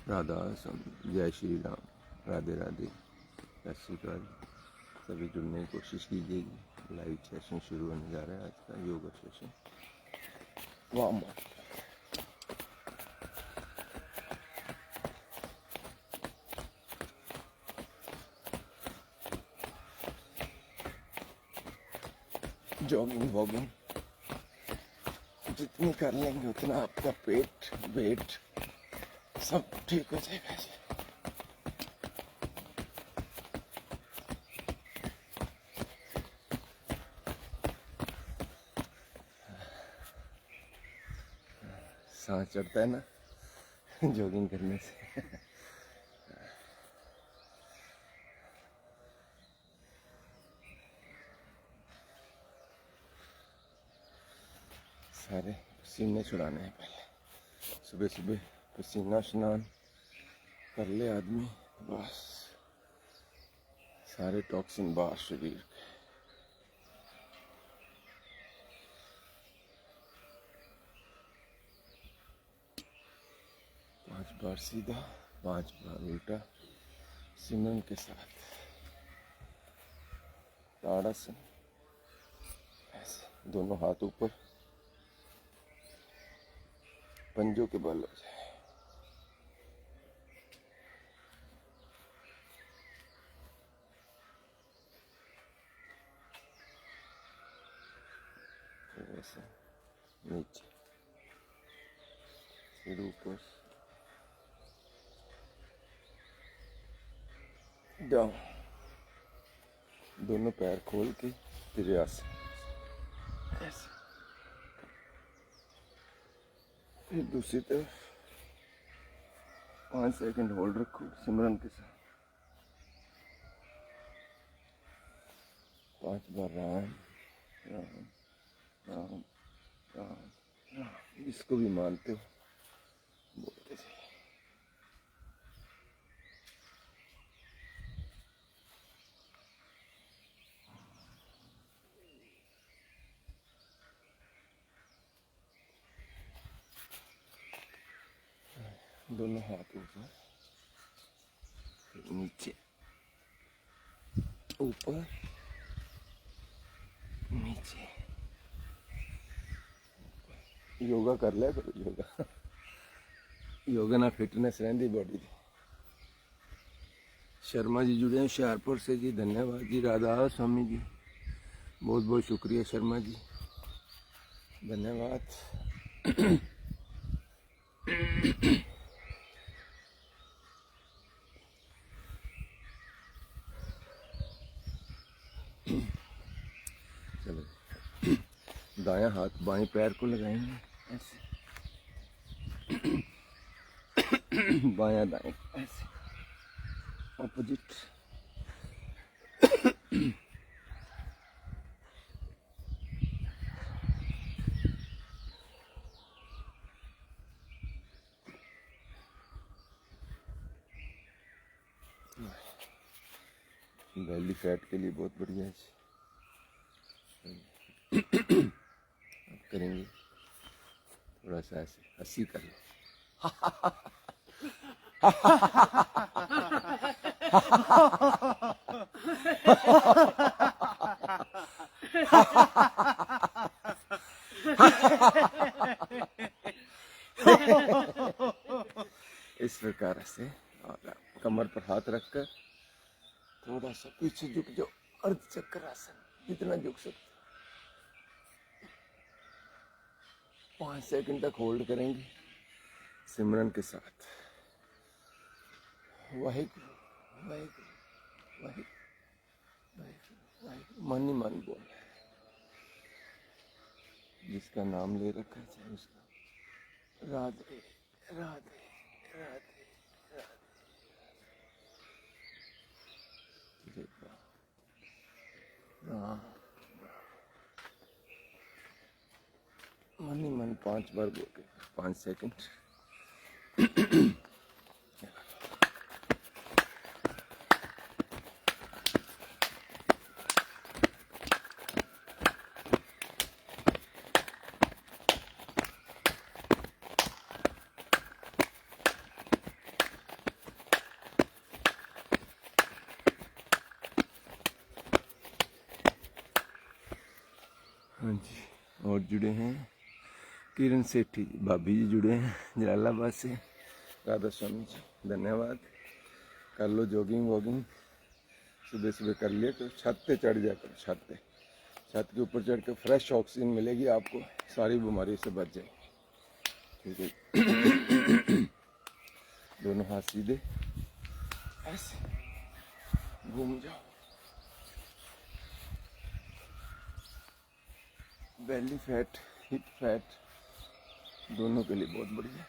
राधा स्वामी, जय श्री राम, राधे राधे, सत श्री अकाल। सभी जुड़ने की कोशिश कीजिएगी। लाइव सेशन शुरू होने जा रहा है आज का योगा सेशन। वाह जॉगिंग वॉगिंग जितनी कर लेंगे उतना आपका पेट वेट सब ठीक हो जाएगा। सांस चढ़ता है ना जॉगिंग करने से। सारे पसीने छुड़ाने हैं पहले। सुबह सुबह पसीना स्नान कर ले आदमी, बस सारे टॉक्सिन बाहर शरीर के। 5 बार सीधा, 5 बार उल्टा, सिमरन के साथ। ताड़ासन, ऐसे दोनों हाथ ऊपर, पंजों के बल हो जाए। ऐसे नीचे, फिर ऊपर, डाउन। दोनों पैर खोल के त्रियासन, ऐसे। फिर दूसरी तरफ 5 सेकंड होल्ड रखो सिमरन के साथ। 5 बार राम राम राम राम राम, इसको भी मानते हो बोलते जाइए। दोनों हाथ ऊपर, नीचे, ऊपर, नीचे। योगा कर लिया करो, योगा योगा ना फिटनेस रहती बॉडी की। शर्मा जी जुड़े हैं हुशियारपुर से जी, धन्यवाद जी। राधा स्वामी जी, बहुत बहुत शुक्रिया शर्मा जी, धन्यवाद। चलो, दायां हाथ बाएं पैर को लगाएंगे ऐसे, बायां दाएं ऐसे, ऑपोजिट। बेली फैट के लिए बहुत बढ़िया है। अब करेंगे थोड़ा सा ऐसे, हंसी कर लो। इस प्रकार से, और कमर पर हाथ रखकर थोड़ा सा पीछे झुक जाओ, अर्ध चक्र आसन, जितना झुक सकते। 5 सेकंड तक होल्ड करेंगे सिमरन के साथ। वाहिगुरु वाहिगुरु वाहिगुरु वाहिगुरु वाहिगुरु, मन ही मन बोल। जिसका नाम ले रखा है चाहे उसका राधे राधे राधे राधे। मन ही मन 5 बार बोल के 5 सेकंड। हाँ जी, और जुड़े हैं किरण सेठी जी, भाभी जी जुड़े हैं जलालाबाद से। राधा स्वामी जी धन्यवाद। कर लो जॉगिंग वॉगिंग, सुबह सुबह कर लिया तो छत पे चढ़ जा कर, छत के ऊपर चढ़ कर फ्रेश ऑक्सीजन मिलेगी आपको, सारी बीमारियों से बच जाएगी। ठीक है। दोनों हाथ सीधे ऐसे घूम जाओ। बेली फैट, हिप फैट दोनों के लिए बहुत बढ़िया।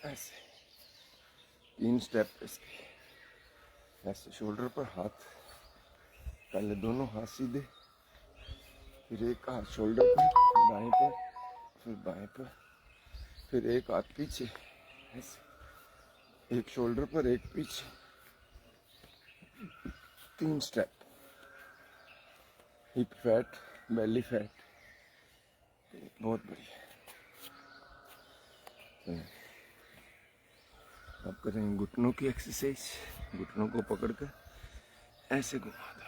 ऐसे 3 स्टेप इसके। ऐसे शोल्डर पर हाथ, पहले दोनों हाथ सीधे, फिर एक हाथ शोल्डर पर, दाएं पर, फिर बाएं पर, फिर एक हाथ पीछे, ऐसे एक शोल्डर पर एक पीछे, 3 step. Hip fat, belly fat बहुत बढ़िया। अब करेंगे घुटनों की एक्सरसाइज। घुटनों को पकड़कर ऐसे घुमा दो,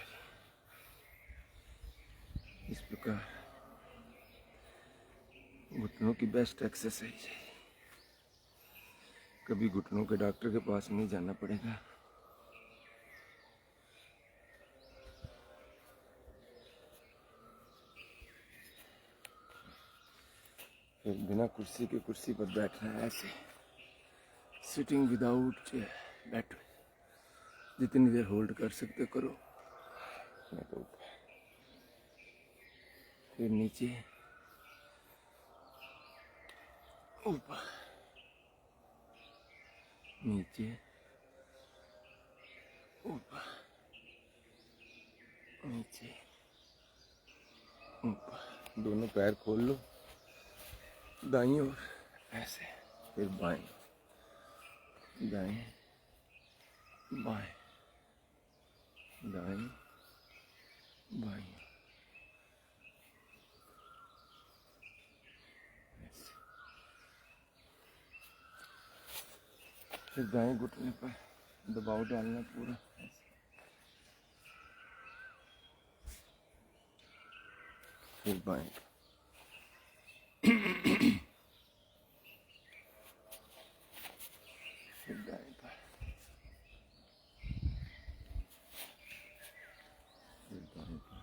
इस प्रकार घुटनों की बेस्ट एक्सरसाइज है। कभी घुटनों के डॉक्टर के पास नहीं जाना पड़ेगा। फिर बिना कुर्सी के कुर्सी पर बैठना है, ऐसे सिटिंग विदाउट चेयर, बैठो, जितनी देर होल्ड कर सकते करो। तो फिर नीचे, ऊपर, नीचे, ऊपर, नीचे, ऊपर। दोनों पैर खोल लो दाईं ओर, ऐसे, फिर बाएं, दाएं, बाएं, दाएं, बाएं, ऐसे। फिर दाएं घुटने पर दबाव डालना पूरा, ऐसे। फिर बाएं, फिर दाएं पर, फिर दाएं पर।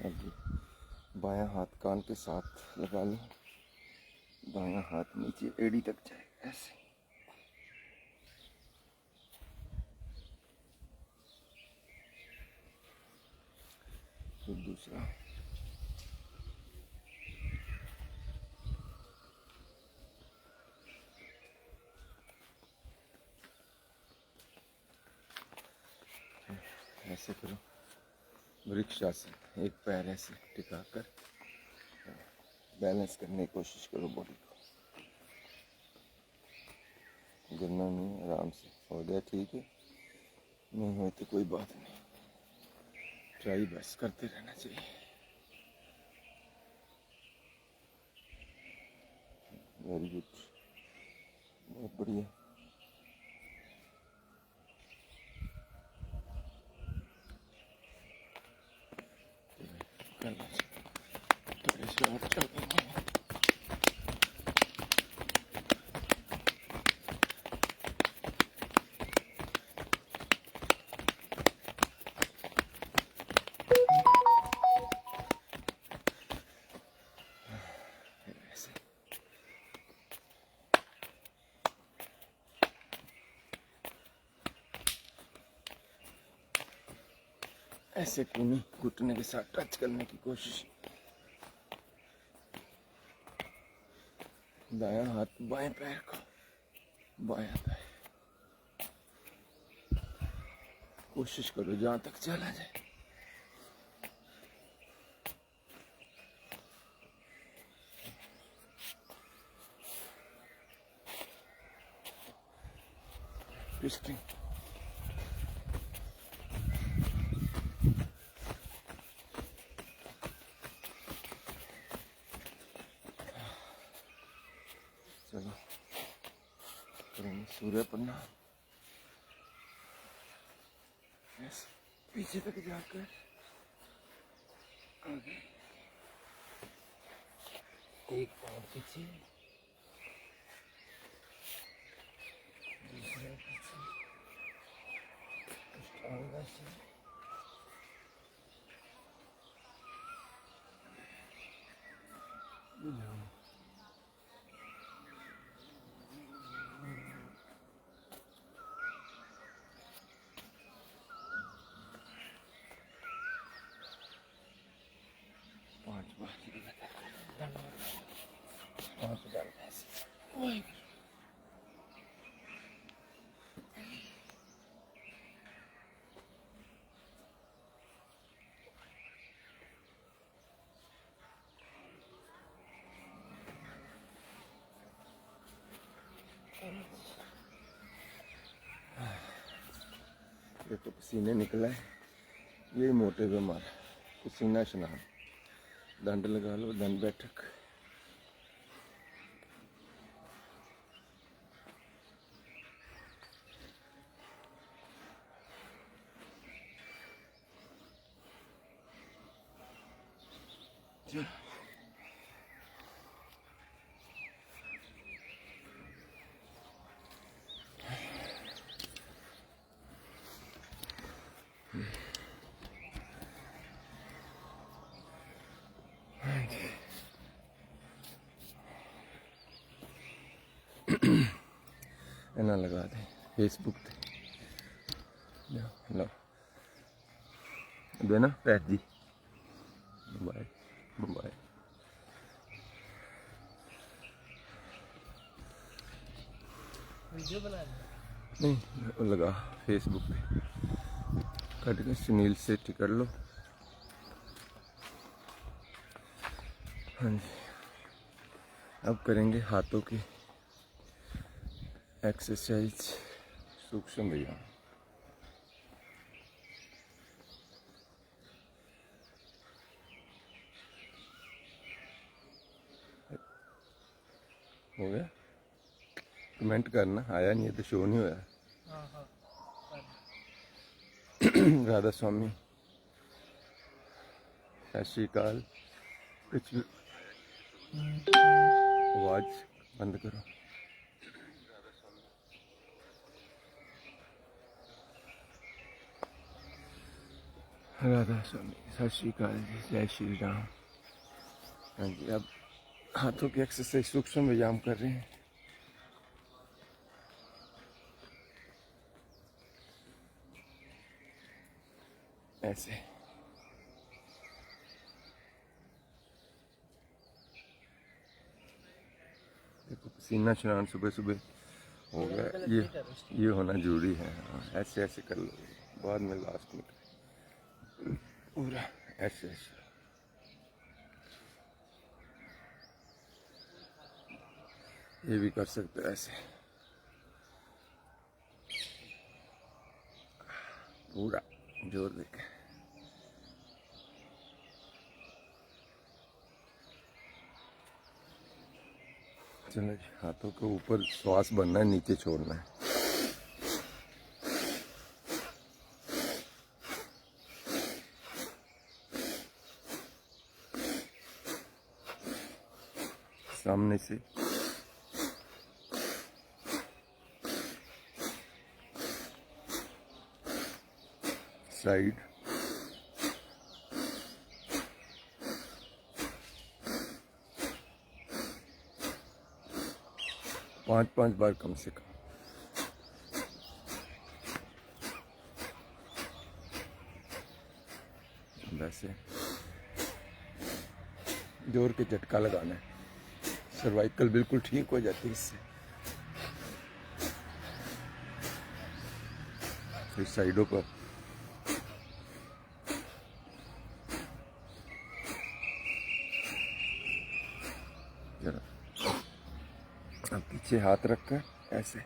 अब बायां हाथ कान के साथ लगा लो, दायां हाथ नीचे एड़ी तक जाए, ऐसे। फिर दूसरा, ऐसे करो वृक्षासन, एक पैर ऐसे टिकाकर बैलेंस करने की कोशिश करो बॉडी को। गिरना नहीं, आराम से हो गया, ठीक है। नहीं हो तो कोई बात नहीं, ट्राई बस करते रहना चाहिए। वेरी गुड, बहुत बढ़िया। करना चाहिए थोड़े से और चलते हैं। ऐसे कूनी घुटने के साथ टच करने की कोशिश। दायां हाथ बाएं पैर को, बायां पैर, कोशिश करो जहां तक चला जाए। ट्विस्टिंग, करेंगे सूर्य प्रणाम। पीछे तक जाकर आगे एक पाँव पीछे, दूसरा पीछे, अष्टांगा से पाँच बार ये तो पसीने निकला है, ये मोटे बीमार पसीना स्नान, दंड लगा लो, दंड बैठक। ना लगा दे फेसबुक पे लो देना पैर जी मोबाइल मोबाइल वीडियो बना नहीं लगा फेसबुक पे कट के सुनील से टिकट लो। हाँ जी, अब करेंगे हाथों की एक्सरसाइज सूक्ष्म व्यायाम। हो गया, कमेंट करना, आया नहीं है तो शो नहीं होया। राधा स्वामी सत श्री अकाल। कुछ आवाज बंद करो। राधा स्वामी सत श्री अकाल जी, जय श्री राम। हाँ जी, अब हाथों की एक्सरसाइज सूक्ष्म व्यायाम कर रहे हैं। ऐसे देखो, पसीना स्नान सुबह सुबह हो गया, ये होना जरूरी है। ऐसे ऐसे कर लो, बाद में लास्ट में पूरा ऐसे ऐसे। ये भी कर सकते हो ऐसे, पूरा जोर देके। चलो जी, हाथों के ऊपर श्वास बनना है, नीचे छोड़ना है। सामने से साइड, पांच बार कम से कम। वैसे जोर के झटका लगाना है, सर्वाइकल बिल्कुल ठीक हो जाती है इससे। फिर साइडों पर जरा, अब पीछे हाथ रखकर ऐसे,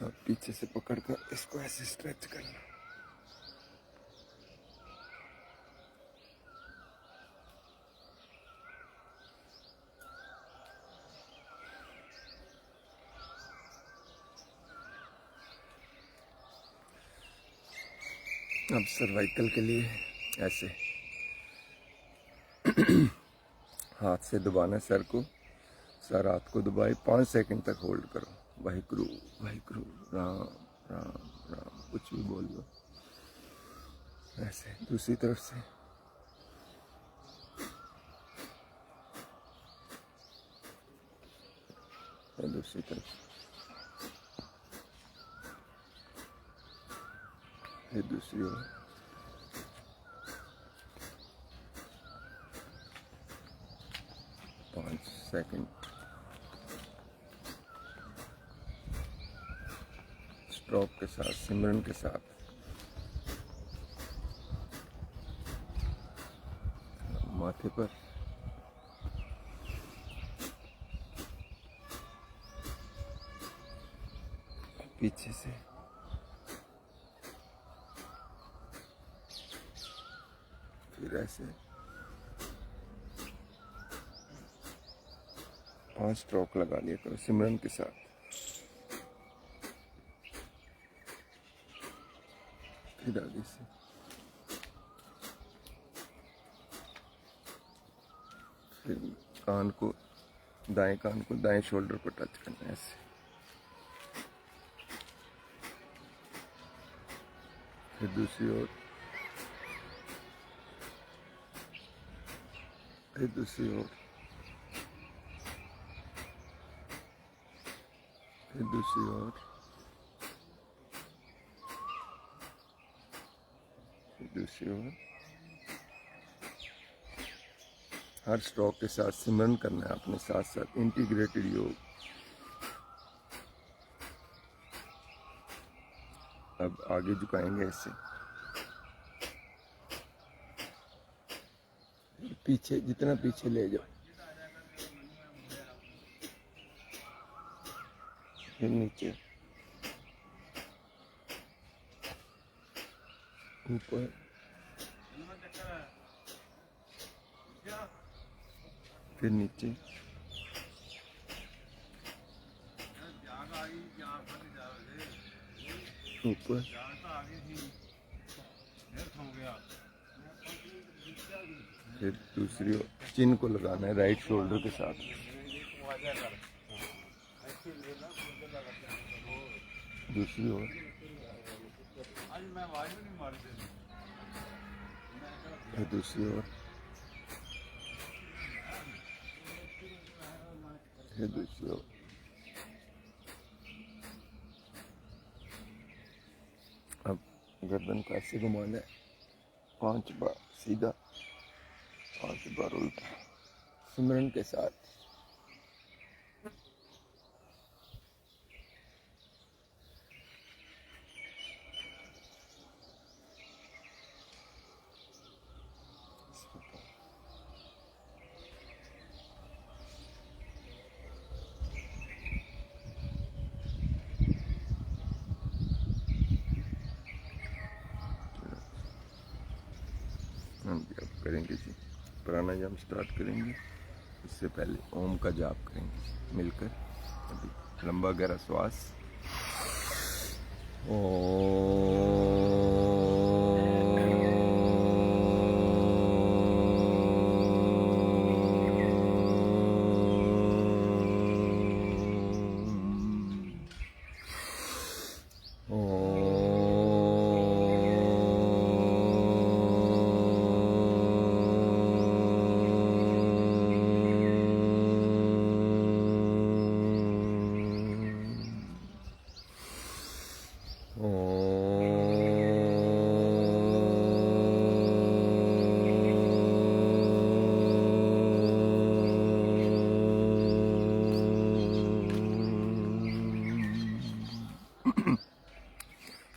अब पीछे से पकड़कर इसको ऐसे स्ट्रेच करना। अब सर्वाइकल के लिए ऐसे हाथ से दबाना सर को, सर हाथ को दबाए 5 सेकंड तक होल्ड करो। वाहिगुरु वाहिगुरु राम राम राम, कुछ भी बोल लो। ऐसे दूसरी तरफ से दूसरी तरफ फिर दूसरी ओर। 5 सेकंड स्ट्रोक के साथ, सिमरन के साथ। माथे पर पीछे से फिर ऐसे 5 स्ट्रोक लगा लिया करो सिमरन के साथ। फिर आगे से फिर कान को, दाएं कान को दाएं शोल्डर पर टच करना है ऐसे। फिर दूसरी ओर, फिर दूसरी ओर, फिर दूसरी ओर, फिर दूसरी ओर। हर स्ट्रोक के साथ सिमरन करना है अपने साथ साथ, इंटीग्रेटेड योग। अब आगे झुकाएंगे ऐसे, पीछे जितना पीछे ले जाओ, फिर नीचे ऊपर, फिर नीचे, ऊपर, फिर दूसरी ओर। चिन को लगाना है राइट शोल्डर के साथ। दूसरी ओर, फिर दूसरी ओर, फिर दूसरी ओर। अब गर्दन को ऐसे घुमाना है 5 बार सीधा, 5 बार उल्टा, सिमरन के साथ। हम अब करेंगे जी प्राणायाम स्टार्ट करेंगे। इससे पहले ओम का जाप करेंगे मिलकर। अभी लंबा गहरा श्वास।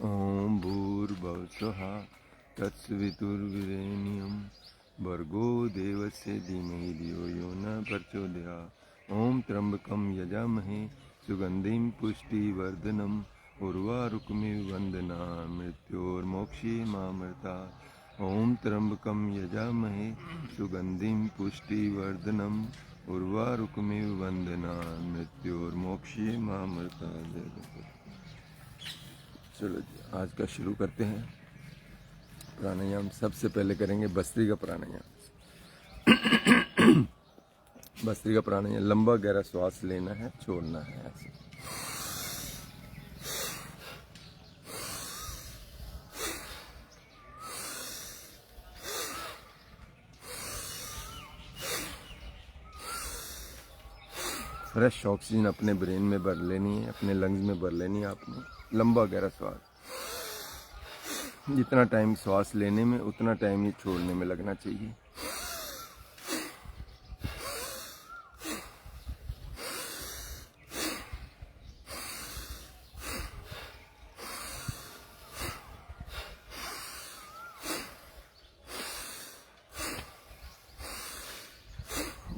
ओम भूर्भुवस्सुः तत्सवितुर्वरेण्यं भर्गो देवस्य धीमहि धियो यो न प्रचोदयात्। ओम त्र्यंबकं यजामहे सुगंधिं पुष्टिवर्धनम् उर्वारुकमिव बन्धनान् मृत्योर्मोक्षयेमामृतात्। ओम त्र्यंबकं यजामहे सुगंधिं पुष्टिवर्धनम् उर्वारुकमिव बन्धनान् मृत्योर्मोक्षयेमामृतात्। चलो जी आज का शुरू करते हैं। प्राणायाम सबसे पहले करेंगे भस्त्रिका प्राणायाम। भस्त्रिका प्राणायाम लंबा गहरा श्वास लेना है, छोड़ना है ऐसे। फ्रेश ऑक्सीजन अपने ब्रेन में भर लेनी है, अपने लंग्स में भर लेनी है आपने। लंबा गहरा श्वास, जितना टाइम श्वास लेने में उतना टाइम ही छोड़ने में लगना चाहिए।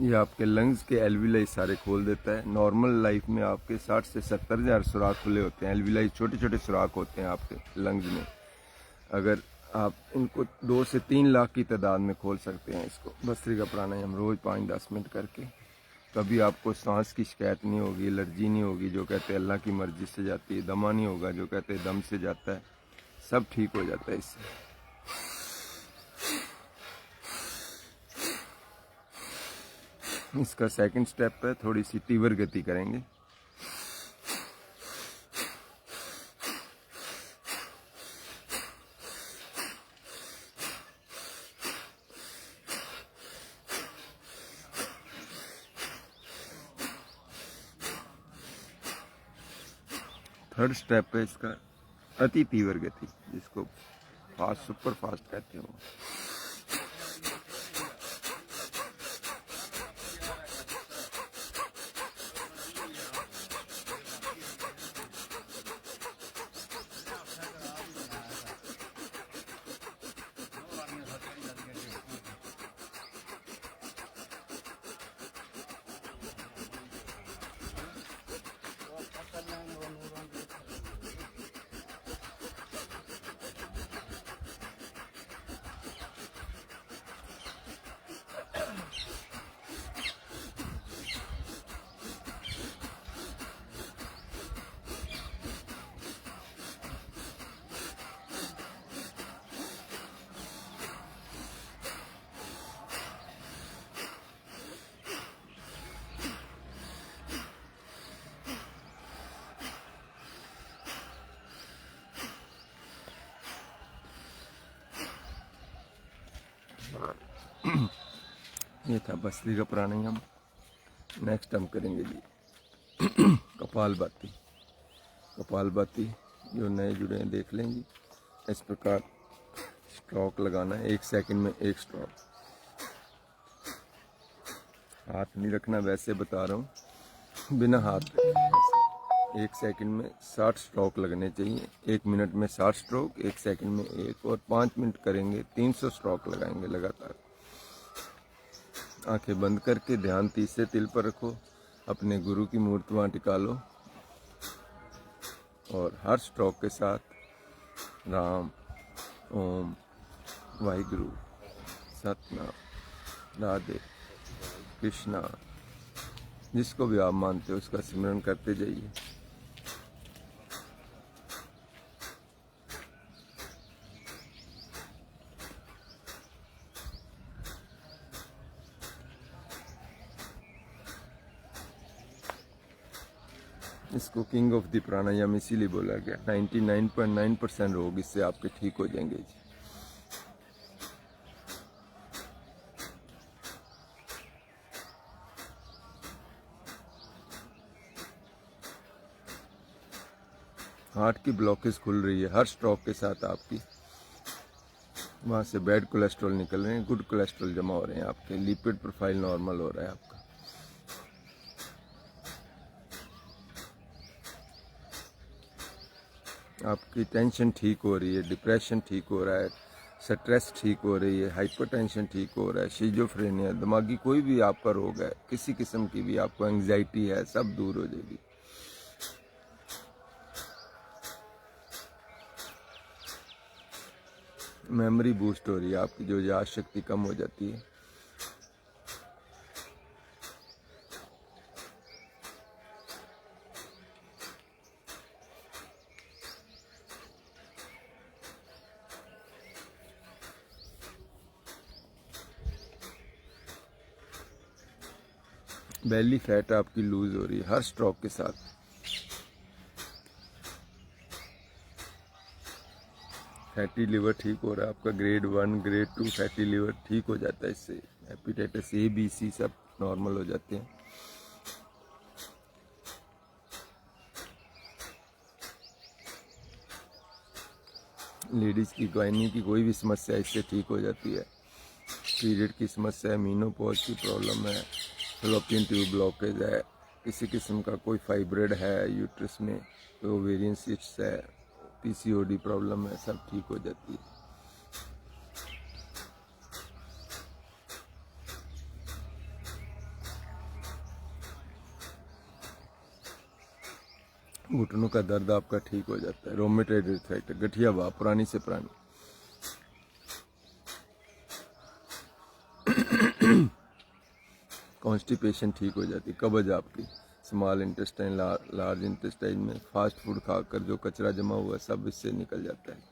ये आपके लंग्स के एल्विलाई सारे खोल देता है। नॉर्मल लाइफ में आपके 60 से 70 हज़ार सुराख खुले होते हैं। एल्विलाई छोटे छोटे सुराख होते हैं आपके लंग्स में। अगर आप इनको 2 से 3 लाख की तादाद में खोल सकते हैं इसको भस्त्रिका प्राणायाम रोज़ 5-10 मिनट करके। कभी आपको सांस की शिकायत नहीं होगी, एलर्जी नहीं होगी जो कहते हैं अल्लाह की मर्जी से जाती है, दमा नहीं होगा जो कहते हैं दम से जाता है, सब ठीक हो जाता है इससे। इसका सेकंड स्टेप है, थोड़ी सी तीव्र गति करेंगे। थर्ड स्टेप है इसका अति तीव्र गति, जिसको फास्ट सुपर फास्ट कहते हो। ये था भस्त्रिका प्राणायाम। नेक्स्ट हम करेंगे जी कपालभाति। कपालभाति जो नए जुड़े हैं देख लेंगे। इस प्रकार स्ट्रोक लगाना है, 1 सेकंड में 1 स्ट्रोक। हाथ नहीं रखना, वैसे बता रहा हूँ, बिना हाथ रखे 1 सेकंड में 60 स्ट्रोक लगने चाहिए। 1 मिनट में 60 स्ट्रोक, 1 सेकंड में 1, और 5 मिनट करेंगे 300 स्ट्रोक लगाएंगे लगातार। आंखें बंद करके ध्यान तीसरे तिल पर रखो, अपने गुरु की मूर्ति वहाँ टिका लो, और हर स्ट्रोक के साथ राम, ओम, वाहिगुरु, सतनाम, राधे कृष्णा, जिसको भी आप मानते हो उसका सिमरन करते जाइए। इसको किंग ऑफ द प्राणायाम इसीलिए बोला गया। 99.9% रोग इससे आपके ठीक हो जाएंगे जी। हार्ट की ब्लॉकेज खुल रही है हर स्ट्रोक के साथ आपकी। वहाँ से बैड कोलेस्ट्रॉल निकल रहे हैं, गुड कोलेस्ट्रॉल जमा हो रहे हैं आपके, लिपिड प्रोफाइल नॉर्मल हो रहा है आपका। आपकी टेंशन ठीक हो रही है, डिप्रेशन ठीक हो रहा है, स्ट्रेस ठीक हो रही है, हाइपरटेंशन ठीक हो रहा है, शिजोफ्रेनिया, दिमागी कोई भी आपका रोग है, किसी किस्म की भी आपको एंग्जाइटी है, सब दूर हो जाएगी। मेमोरी बूस्ट हो रही है आपकी, जो याद शक्ति कम हो जाती है। बेली फैट आपकी लूज हो रही है हर स्ट्रोक के साथ। फैटी लिवर ठीक हो रहा है आपका, ग्रेड 1 ग्रेड 2 फैटी लिवर ठीक हो जाता है इससे। हेपेटाइटिस ए बी सी सब नॉर्मल हो जाते हैं। लेडीज़ की गायनी की कोई भी समस्या इससे ठीक हो जाती है। पीरियड की समस्या है, मीनोपॉज की प्रॉब्लम है, फैलोपियन ट्यूब ब्लॉकेज है, किसी किस्म का कोई फाइब्रेड है यूट्रस में, कोई ओवेरियन सिस्ट्स है, पीसीओडी प्रॉब्लम है, सब ठीक हो जाती है। घुटनों का दर्द आपका ठीक हो जाता है। रोमेटॉइड आर्थराइटिस, गठिया वाह पुरानी से पुरानी। कॉन्स्टिपेशन ठीक हो जाती है। कब्ज आपकी स्मॉल इंटेस्टाइन लार्ज इंटेस्टाइन में फास्ट फूड खाकर जो कचरा जमा हुआ है सब इससे निकल जाता है।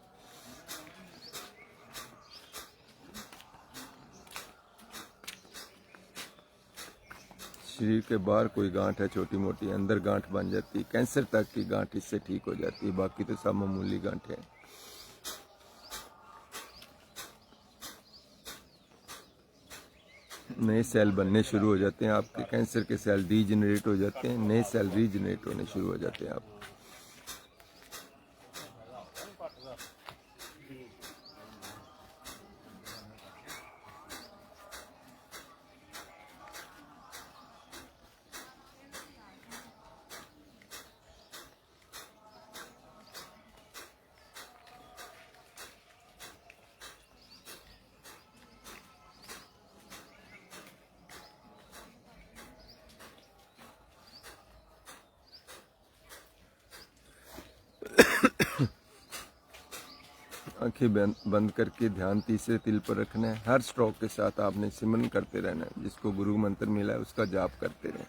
शरीर के बाहर कोई गांठ है छोटी मोटी, अंदर गांठ बन जाती है, कैंसर तक की गांठ इससे ठीक हो जाती है। बाकी तो सब मामूली गांठ है। नए सेल बनने शुरू हो जाते हैं आपके, कैंसर के सेल डीजेनरेट हो जाते हैं, नए सेल रीजनरेट होने शुरू हो जाते हैं आप। आंखें बंद करके ध्यान तीसरे तिल पर रखना है। हर स्ट्रोक के साथ आपने सिमरन करते रहना है। जिसको गुरु मंत्र मिला है उसका जाप करते रहें।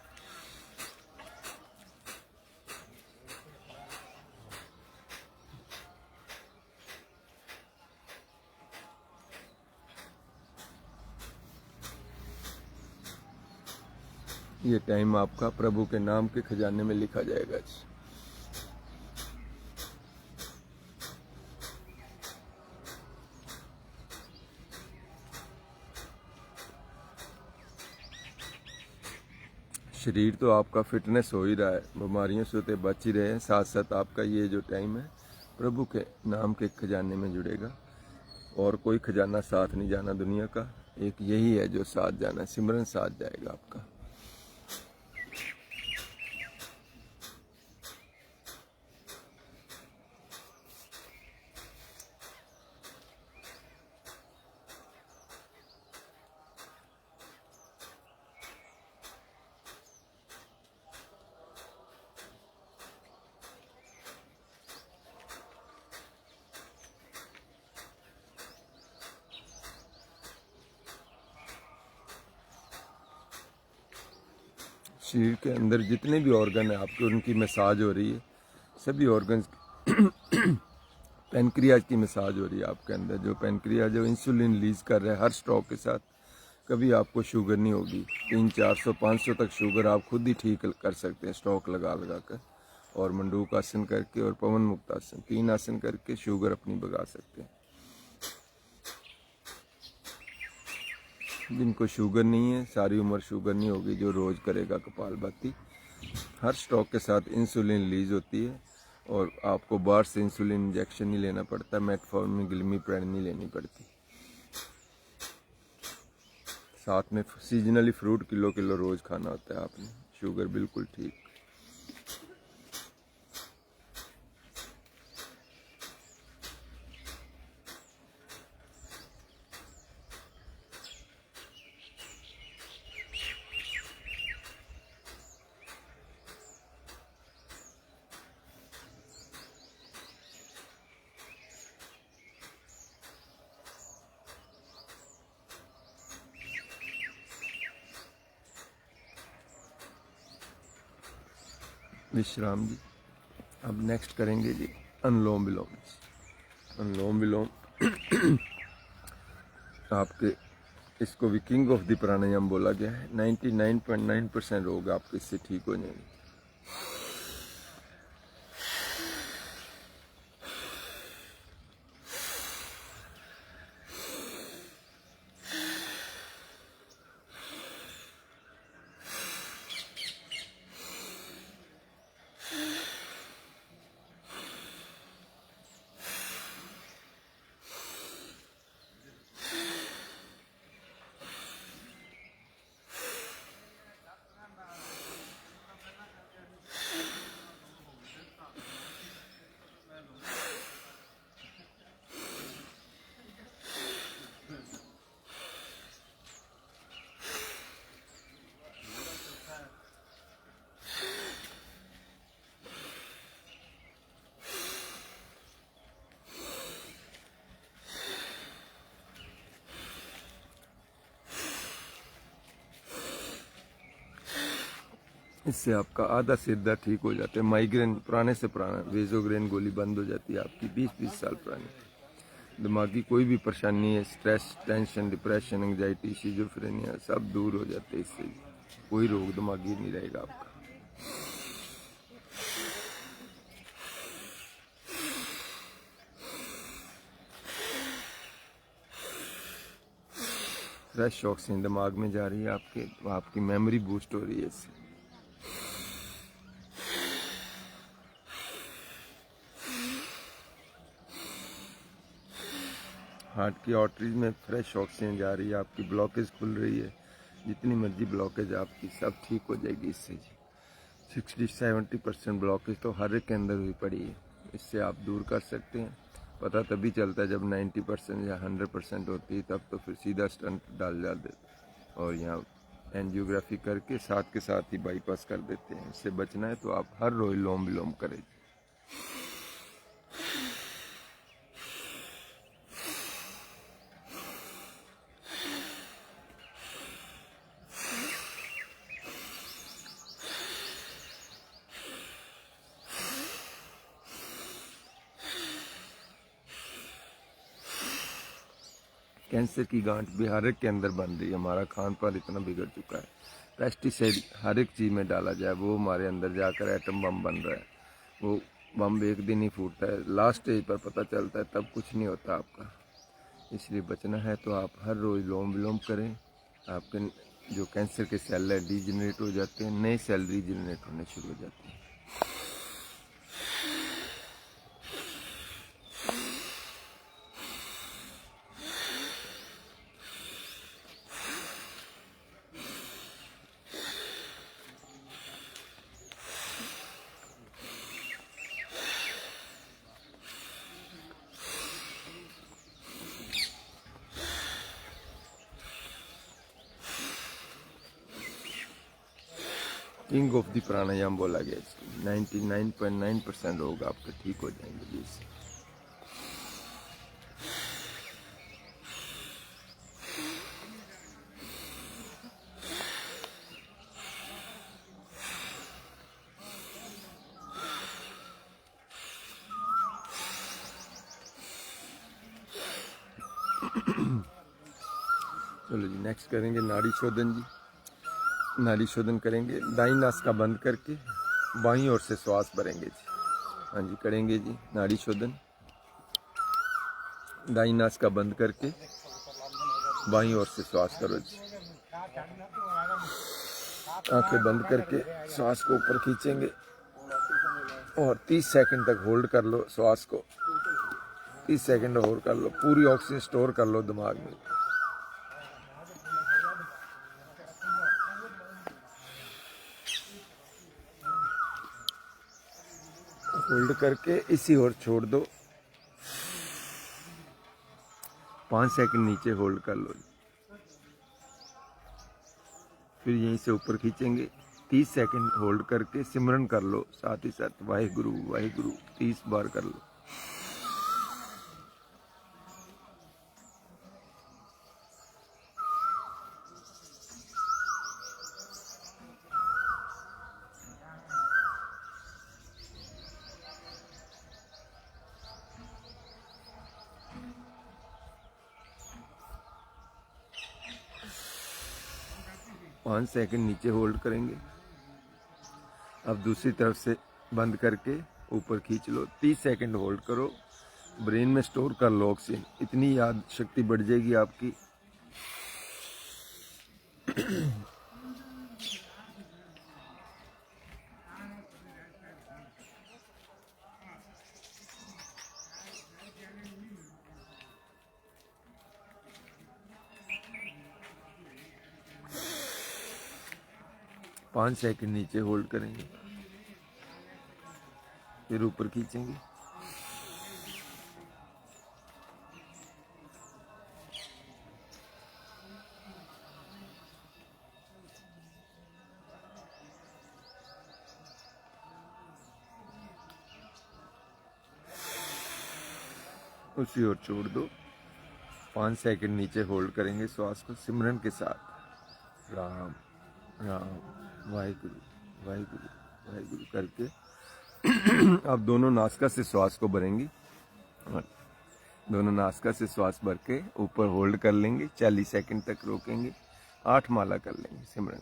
ये टाइम आपका प्रभु के नाम के खजाने में लिखा जाएगा। शरीर तो आपका फिटनेस हो ही रहा है, बीमारियों से तो बच ही रहे हैं, साथ साथ आपका ये जो टाइम है प्रभु के नाम के खजाने में जुड़ेगा। और कोई खजाना साथ नहीं जाना दुनिया का, एक यही है जो साथ जाना है, सिमरन साथ जाएगा आपका। शरीर के अंदर जितने भी ऑर्गन है आपके, उनकी मसाज हो रही है। सभी ऑर्गन्स पेनक्रियाज की मसाज हो रही है आपके अंदर। जो पेनक्रियाज जो इंसुलिन रिलीज कर रहा है हर स्ट्रोक के साथ। कभी आपको शुगर नहीं होगी। 300-400-500 तक शुगर आप खुद ही ठीक कर सकते हैं स्ट्रोक लगा लगा कर। और मंडूक आसन करके और पवन मुक्त आसन, 3 आसन करके शुगर अपनी भगा सकते हैं। जिनको शुगर नहीं है सारी उम्र शुगर नहीं होगी, जो रोज़ करेगा कपालभाति। हर स्ट्रोक के साथ इंसुलिन रिलीज होती है और आपको बाहर से इंसुलिन इंजेक्शन नहीं लेना पड़ता, मेटफॉर्मिन ग्लिमिप्रिड नहीं लेनी पड़ती। साथ में सीजनली फ्रूट किलो किलो रोज़ खाना होता है आपने। शुगर बिल्कुल ठीक। विश्राम जी। अब नेक्स्ट करेंगे जी अनुलोम विलोम। अनुलोम विलोम आपके इसको भी किंग ऑफ द प्राणायाम बोला गया है। 99.9% रोग आपके इससे ठीक हो जाएंगे। इससे आपका आधा से सीधा ठीक हो जाता है। माइग्रेन पुराने से पुराना वेजोग्रेन गोली बंद हो जाती है आपकी 20-20 साल पुरानी। दिमागी कोई भी परेशानी है, stress, tension, depression, anxiety, schizophrenia सब दूर हो जाते हैं इससे। कोई रोग दिमागी नहीं रहेगा आपका। फ्रेश ऑक्सीजन दिमाग में जा रही है आपके, आपकी मेमोरी बूस्ट हो रही है इससे। हार्ट की आर्टरीज में फ्रेश ऑक्सीजन जा रही है आपकी, ब्लॉकेज खुल रही है। जितनी मर्जी ब्लॉकेज आपकी सब ठीक हो जाएगी इससे जी। 60-70% ब्लॉकेज तो हर एक के अंदर हुई पड़ी है, इससे आप दूर कर सकते हैं। पता तभी चलता है जब 90% या 100% होती है, तब तो फिर सीधा स्टंट डाल देते और यहाँ एंजियोग्राफी करके साथ के साथ ही बाईपास कर देते हैं। इससे बचना है तो आप हर रोज लोम विलोम करें। कैंसर की गांठ भी हर एक के अंदर बन रही है। हमारा खान पान इतना बिगड़ चुका है, पेस्टिसाइड हर एक चीज़ में डाला जाए, वो हमारे अंदर जाकर एटम बम बन रहा है। वो बम एक दिन ही फूटता है, लास्ट स्टेज पर पता चलता है, तब कुछ नहीं होता आपका। इसलिए बचना है तो आप हर रोज़ लोम विलोम करें। आपके जो कैंसर के सेल है डीजनरेट हो जाते हैं, नए सेल रीजनरेट होने शुरू हो जाते हैं। किंग ऑफ द प्राणायाम बोला गया इसको। 99.9% रोग आपके ठीक हो जाएंगे जी इससे। चलो जी, नेक्स्ट करेंगे नाड़ी शोधन जी। नाड़ी शोधन करेंगे, दाई नासिका बंद करके बाईं ओर से श्वास भरेंगे जी। हाँ जी, करेंगे जी नाड़ी शोधन। दाई नासिका बंद करके बाईं ओर से श्वास करो जी। आंखें बंद करके श्वास को ऊपर खींचेंगे और 30 सेकंड तक होल्ड कर लो श्वास को। 30 सेकंड होल्ड कर लो, पूरी ऑक्सीजन स्टोर कर लो दिमाग में। होल्ड करके इसी ओर छोड़ दो। 5 सेकंड नीचे होल्ड कर लो, फिर यहीं से ऊपर खींचेंगे। 30 सेकंड होल्ड करके सिमरन कर लो, साथ ही साथ वाहिगुरु वाहिगुरु 30 बार कर लो। 5 सेकंड नीचे होल्ड करेंगे। अब दूसरी तरफ से बंद करके ऊपर खींच लो। 30 सेकंड होल्ड करो। ब्रेन में स्टोर कर लो ऑक्सीजन। इतनी याद शक्ति बढ़ जाएगी आपकी। पाँच सेकंड नीचे होल्ड करेंगे, फिर ऊपर खींचेंगे। उसी और छोड़ दो। 5 सेकंड नीचे होल्ड करेंगे श्वास को सिमरन के साथ। राम राम वाहिगुरु वाहिगुरु वाहिगुरु करके अब दोनों नासिका से श्वास को भरेंगे। दोनों नासिका से श्वास भर के ऊपर होल्ड कर लेंगे। 40 सेकंड तक रोकेंगे। 8 माला कर लेंगे सिमरन।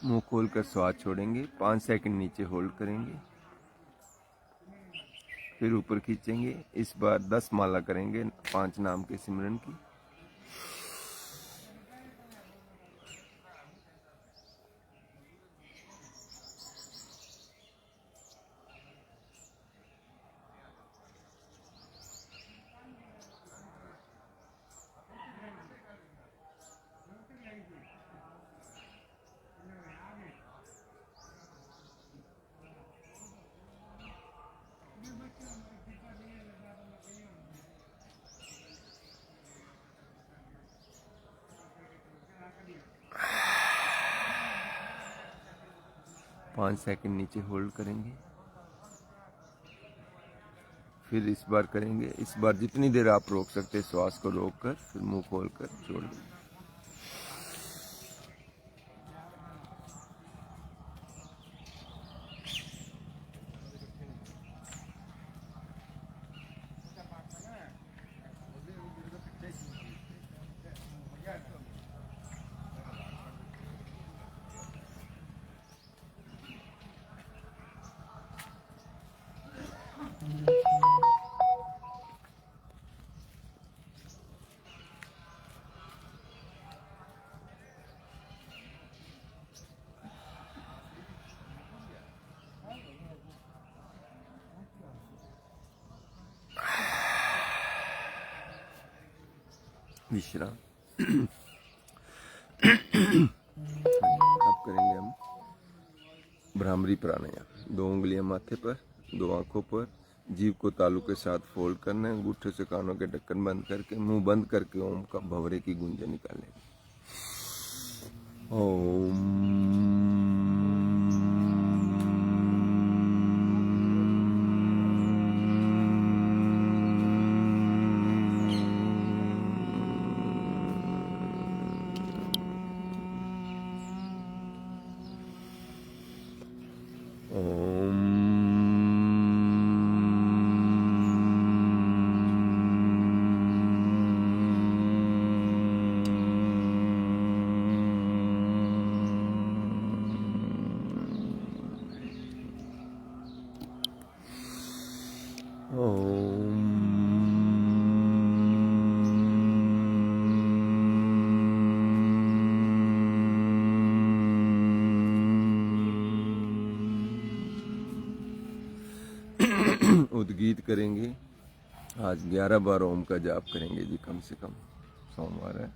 मुंह खोलकर श्वास छोड़ेंगे। 5 सेकंड नीचे होल्ड करेंगे, फिर ऊपर खींचेंगे। इस बार 10 माला करेंगे 5 नाम के सिमरन की। पाँच सेकंड नीचे होल्ड करेंगे, फिर इस बार करेंगे। इस बार जितनी देर आप रोक सकते श्वास को रोक कर फिर मुंह खोल कर छोड़ दें। विश्राम। अब करेंगे हम भ्रामरी प्राणायाम। 2 उंगलियां माथे पर, 2 आंखों पर, जीभ को तालू के साथ फोल्ड करना है। अंगूठे से कानों के ढक्कन बंद करके मुंह बंद करके ओम का भंवरे की गूंजन निकालेंगे। ओम। उद्गीत करेंगे। आज 11 बार ओम का जाप करेंगे जी, कम से कम। सोमवार है।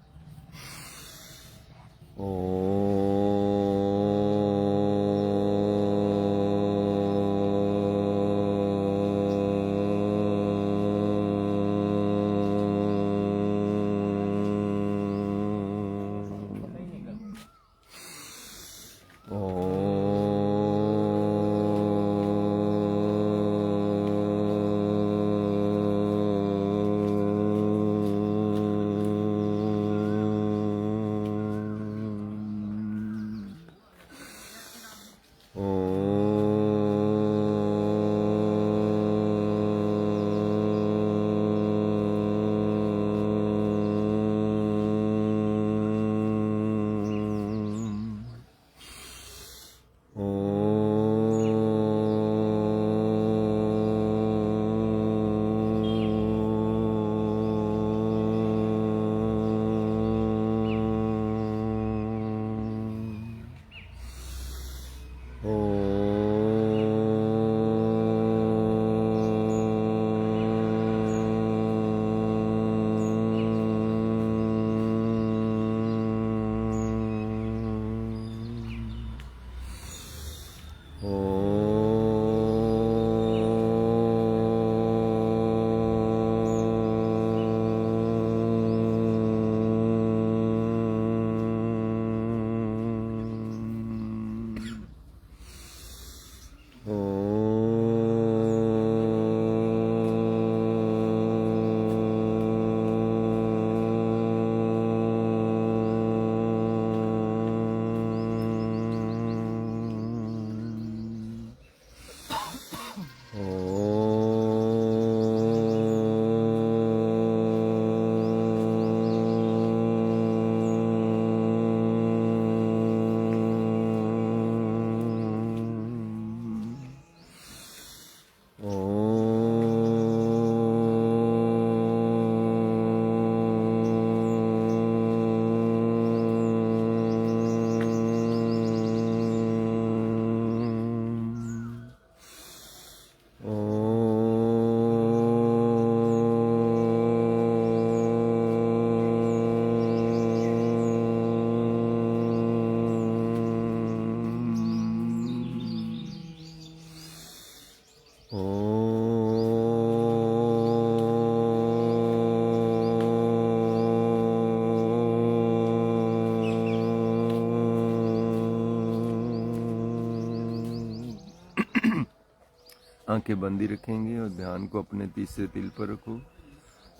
आंखें बंद ही रखेंगे और ध्यान को अपने तीसरे तिल पर रखो।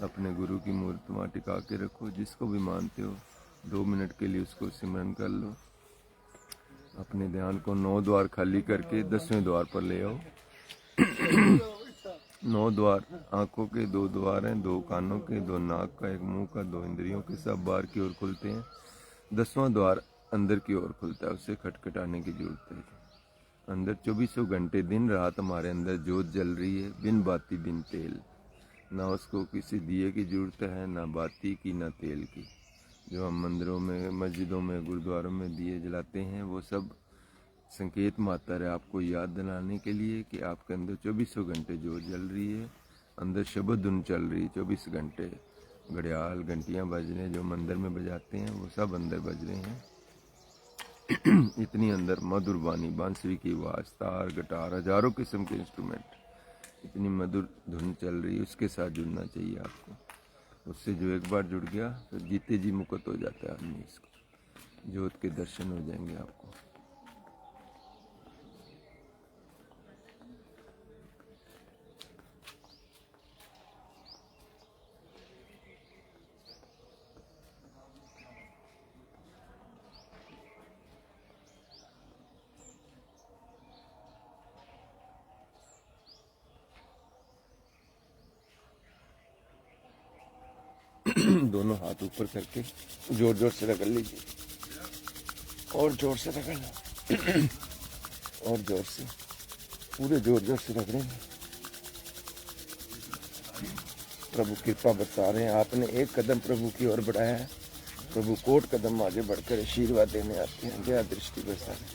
अपने गुरु की मूर्ति वहाँ टिका के रखो, जिसको भी मानते हो 2 मिनट के लिए उसको सिमरन कर लो। अपने ध्यान को 9 द्वार खाली करके 10वें द्वार पर ले आओ। 9 द्वार आंखों के, 2 द्वार हैं, 2 कानों के, 2 नाक का, 1 मुंह का, 2 इंद्रियों के, सब बाहर की ओर खुलते हैं। 10वां द्वार अंदर की ओर खुलता है, उसे खटखटाने की जरूरत है। अंदर 24 घंटे दिन रात हमारे अंदर ज्योत जल रही है, बिन बाती बिन तेल। ना उसको किसी दिए की जरूरत है, ना बाती की, ना तेल की। जो हम मंदिरों में, मस्जिदों में, गुरुद्वारों में दिए जलाते हैं, वो सब संकेत मात्र है आपको याद दिलाने के लिए कि आपके अंदर 24 घंटे ज्योत जल रही है। अंदर शब्द धुन चल रही है 24 घंटे। घड़ियाल, घंटियाँ बज रहे हैं, जो मंदिर में बजाते हैं वो सब अंदर बज रहे हैं। इतनी अंदर मधुर वाणी, बांसुरी की आवाज़, तार, गिटार, हजारों किस्म के इंस्ट्रूमेंट, इतनी मधुर धुन चल रही है। उसके साथ जुड़ना चाहिए आपको। उससे जो एक बार जुड़ गया तो जीते जी मुक्त हो जाता है आदमी। इसको ज्योत के दर्शन हो जाएंगे आपको। दोनों हाथ ऊपर करके जोर जोर से रगड़ लीजिए, और जोर से रगड़ना, और जोर से, पूरे जोर जोर से रगड़ेंगे। प्रभु कृपा बरसा रहे हैं। आपने एक कदम प्रभु की ओर बढ़ाया है, प्रभु कोट कदम आगे बढ़कर आशीर्वाद देने आते हैं। जया दृष्टि बरसा रहे।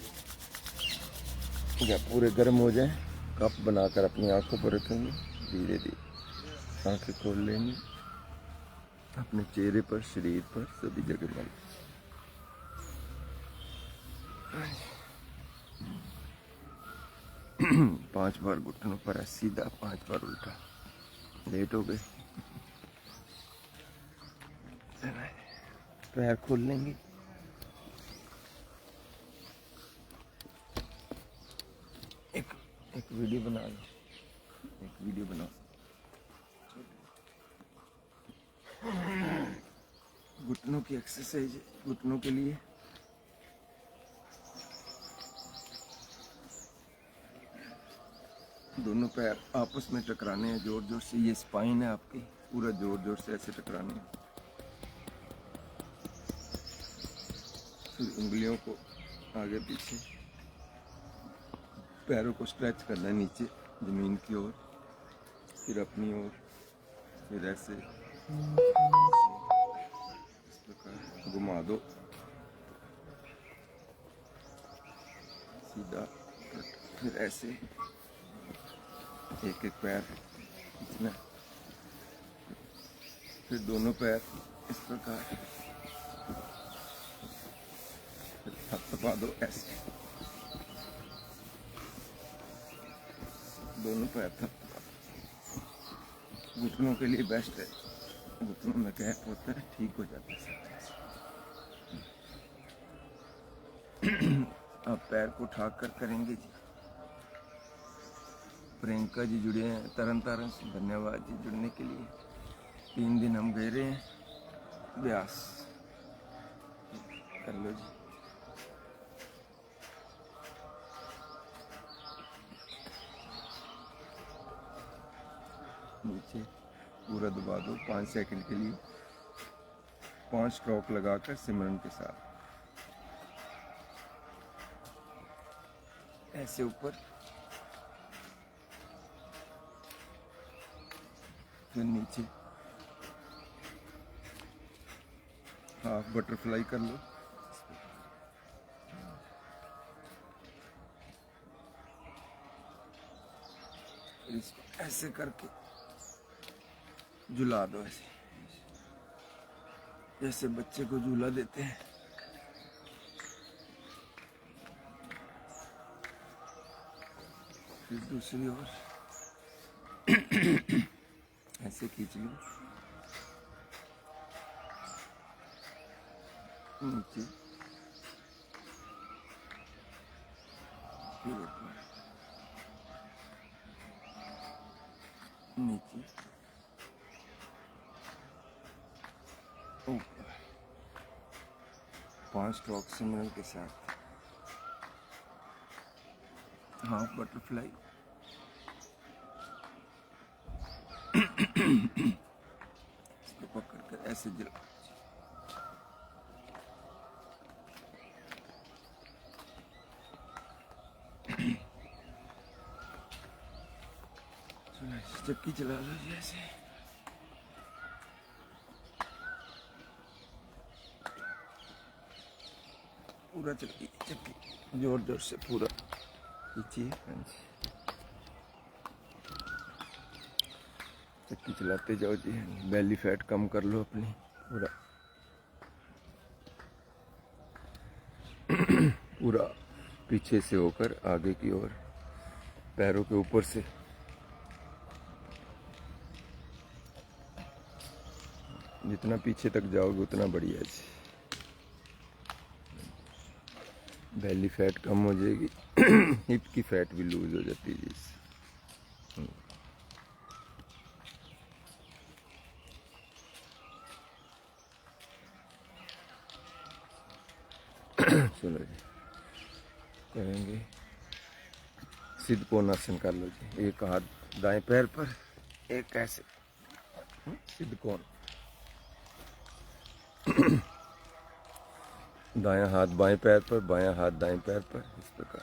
जब पूरे गर्म हो जाए, कप बनाकर अपनी आंखों पर रखेंगे, धीरे धीरे आंखें खोल लेंगे। अपने चेहरे पर, शरीर पर, सभी जगह मल। 5 बार घुटनों पर है सीधा, 5 बार उल्टा। लेट हो गए, पैर खोल लेंगे। एक वीडियो बना लो, एक वीडियो बनाओ। घुटनों की एक्सरसाइज, घुटनों के लिए दोनों पैर आपस में टकराने हैं जोर जोर से। ये स्पाइन है आपकी, पूरा जोर जोर से ऐसे टकराने हैं। फिर उंगलियों को आगे पीछे, पैरों को स्ट्रेच करना है नीचे जमीन की ओर, फिर अपनी ओर, फिर ऐसे इस प्रकार घुमा दो सीधा। फिर ऐसे एक एक पैर खींचना, फिर दोनों पैर इस प्रकार थपथपा दो ऐसे, दोनों पैर थपथपा। घुटनों के लिए बेस्ट है, घुटनों में गैप होता है, ठीक हो जाता है सब। अब पैर को उठा कर करेंगे जी। प्रियंका जी जुड़े हैं तरन तारण से, धन्यवाद जी जुड़ने के लिए। 3 दिन हम गए रहे हैं ब्यास। कर लो जी। नीचे पूरा दबा दो 5 सेकंड के लिए, 5 स्ट्रोक लगाकर सिमरन के साथ ऐसे ऊपर, फिर नीचे हाफ बटरफ्लाई कर लो। इसको ऐसे करके झुला दो, ऐसे जैसे बच्चे को झूला देते हैं। फिर दूसरी ओर ऐसे खींच लो नीचे, फिर ऊपर। नीचे, ऊपर, 5 स्ट्रोक सिमरन के साथ हाफ बटरफ्लाई। इसको पकड़ कर ऐसे जला, चक्की चला लो जैसे। पूरा चक्की चक्की जोर जोर से पूरा खींचिए। चक्की चलाते जाओ जी। बेली फैट कम कर लो अपनी पूरा पूरा पीछे से होकर आगे की ओर, पैरों के ऊपर से। जितना पीछे तक जाओगे उतना बढ़िया है। बेली फैट कम हो जाएगी। हिप की फैट भी लूज हो जाती है जी। चलो जी करेंगे। सिद्ध कोणासन कर लो जी। एक हाथ दाएं पैर पर, एक ऐसे सिद्ध कोण। दायां हाथ बाएं पैर पर, बायां हाथ दाएं पैर पर, इस प्रकार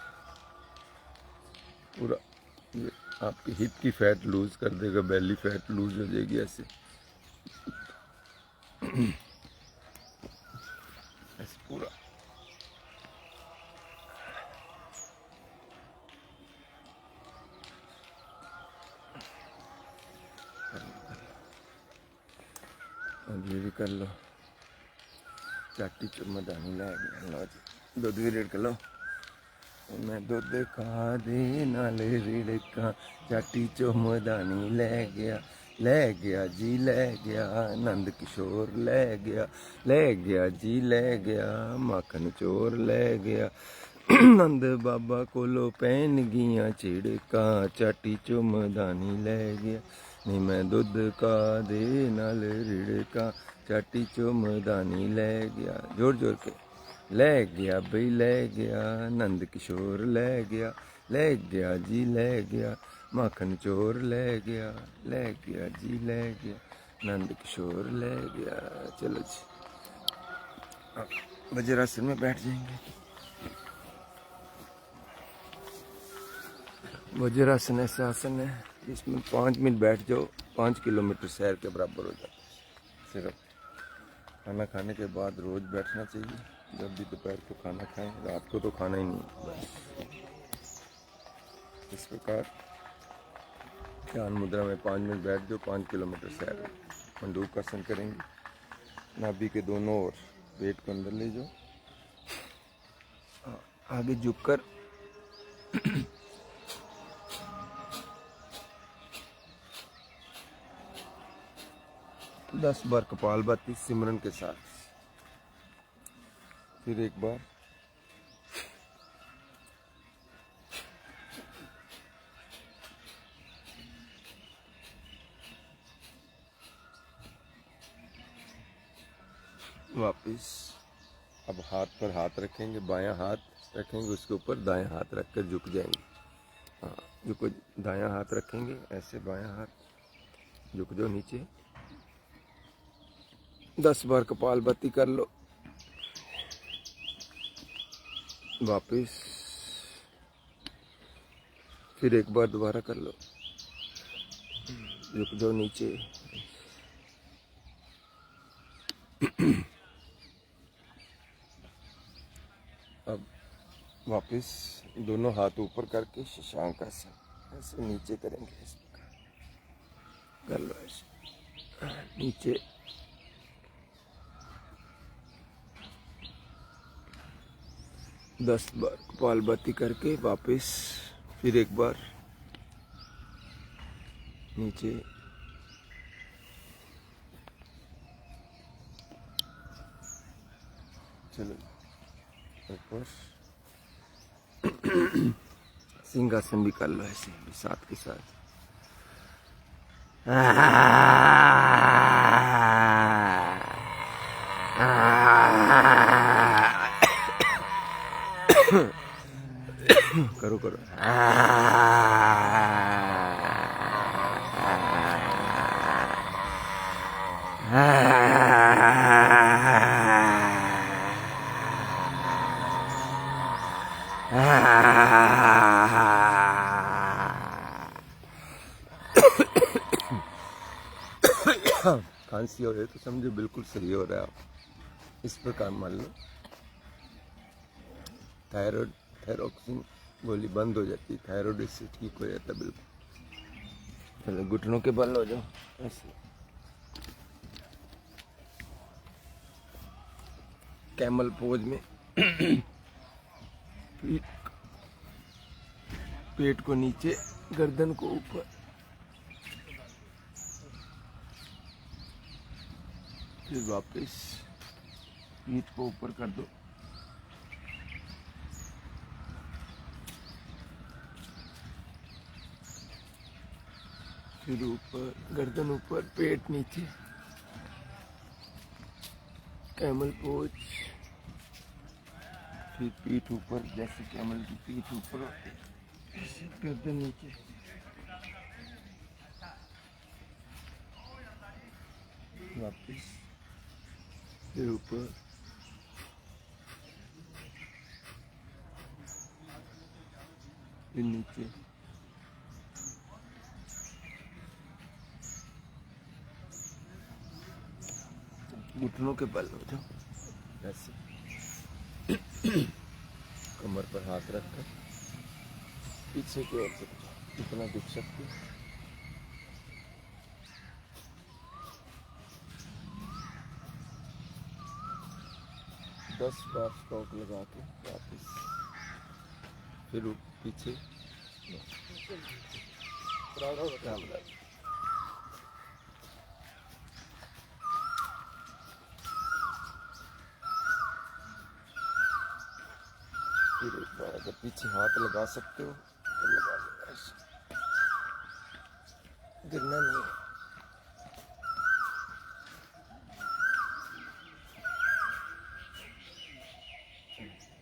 पूरा। ये आपकी हिप की फैट लूज कर देगा, बेली फैट लूज हो जाएगी ऐसे। ऐसे पूरा और ये भी कर लो। चाटी चुमदानी लै गया। लो जी दुध भी रेड़ कर लो। मैं दुध खा दे नाले रिड़का, चाटी चुमदानी लै गया जी ले गया। नंद किशोर ले गया जी ले गया। माखन चोर ले गया। नंद बाबा कोलो पहन गिया चिड़का, चाटी चुमदानी ले गया। नहीं मैं दुध का दे नाल रिड़का, चाटी चुमदानी ले गया। जोर जोर के ले गया भाई ले गया। नंद किशोर ले गया जी ले गया। माखन चोर ले गया जी ले गया। नंद किशोर ले गया। चलो जी अब वज्रासन में बैठ जाएंगे। वज्रासन ऐसा आसन है इसमें 5 मिनट बैठ जाओ, 5 किलोमीटर सैर के बराबर हो जाता है। सिर्फ खाना खाने के बाद रोज बैठना चाहिए। जब भी दोपहर को खाना खाएं, रात को तो खाना ही नहीं बस। इस प्रकार ध्यान मुद्रा में 5 मिनट बैठ जाओ, 5 किलोमीटर सैर। मंडूकासन करेंगे। नाभि के दोनों ओर पेट को अंदर ले जाओ, आगे झुककर 10 बार कपालभाति सिमरन के साथ। फिर एक बार वापिस। अब हाथ पर हाथ रखेंगे, बायां हाथ रखेंगे उसके ऊपर, दायां हाथ रखकर झुक जाएंगे। हाँ झुको, दायां हाथ रखेंगे ऐसे, बायां हाथ झुक जाओ नीचे। 10 बार कपालभाति कर लो। वापिस फिर एक बार दोबारा कर लो, झुक जाओ नीचे। अब वापिस दोनों हाथ ऊपर करके शशांक आसन ऐसे नीचे करेंगे। इस प्रकार कर लो ऐसे नीचे। दस बार कपालभाति करके वापिस फिर एक बार नीचे। चलो ऊपर सिंहासन भी कर लो ऐसे साथ के साथ। करो करो। खांसी हो रही है तो समझो बिल्कुल सही हो रहा है। आप इस प्रकार मान लो थायराइड थायरोक्सिन गोली बंद हो जाती है, थायराइड इससे ठीक हो जाता है बिल्कुल। पहले घुटनों के बल हो जाओ ऐसे, कैमल पोज में। पेट को नीचे, गर्दन को ऊपर। फिर वापस पीठ को ऊपर कर दो। फिर ऊपर, गर्दन ऊपर, पेट नीचे, कैमल पोज। फिर पीठ ऊपर, जैसे कैमल की पीठ ऊपर होती है, गर्दन नीचे। वापस फिर ऊपर, फिर नीचे। घुटनों के बल हो जाओ ऐसे। कमर पर हाथ रखकर पीछे की ओर से इतना दिख सकती है। दस बार स्ट्रोक लगा के वापस फिर पीछे। फिर एक बार अगर पीछे हाथ लगा सकते हो तो लगा लो ऐसे, गिरना नहीं है।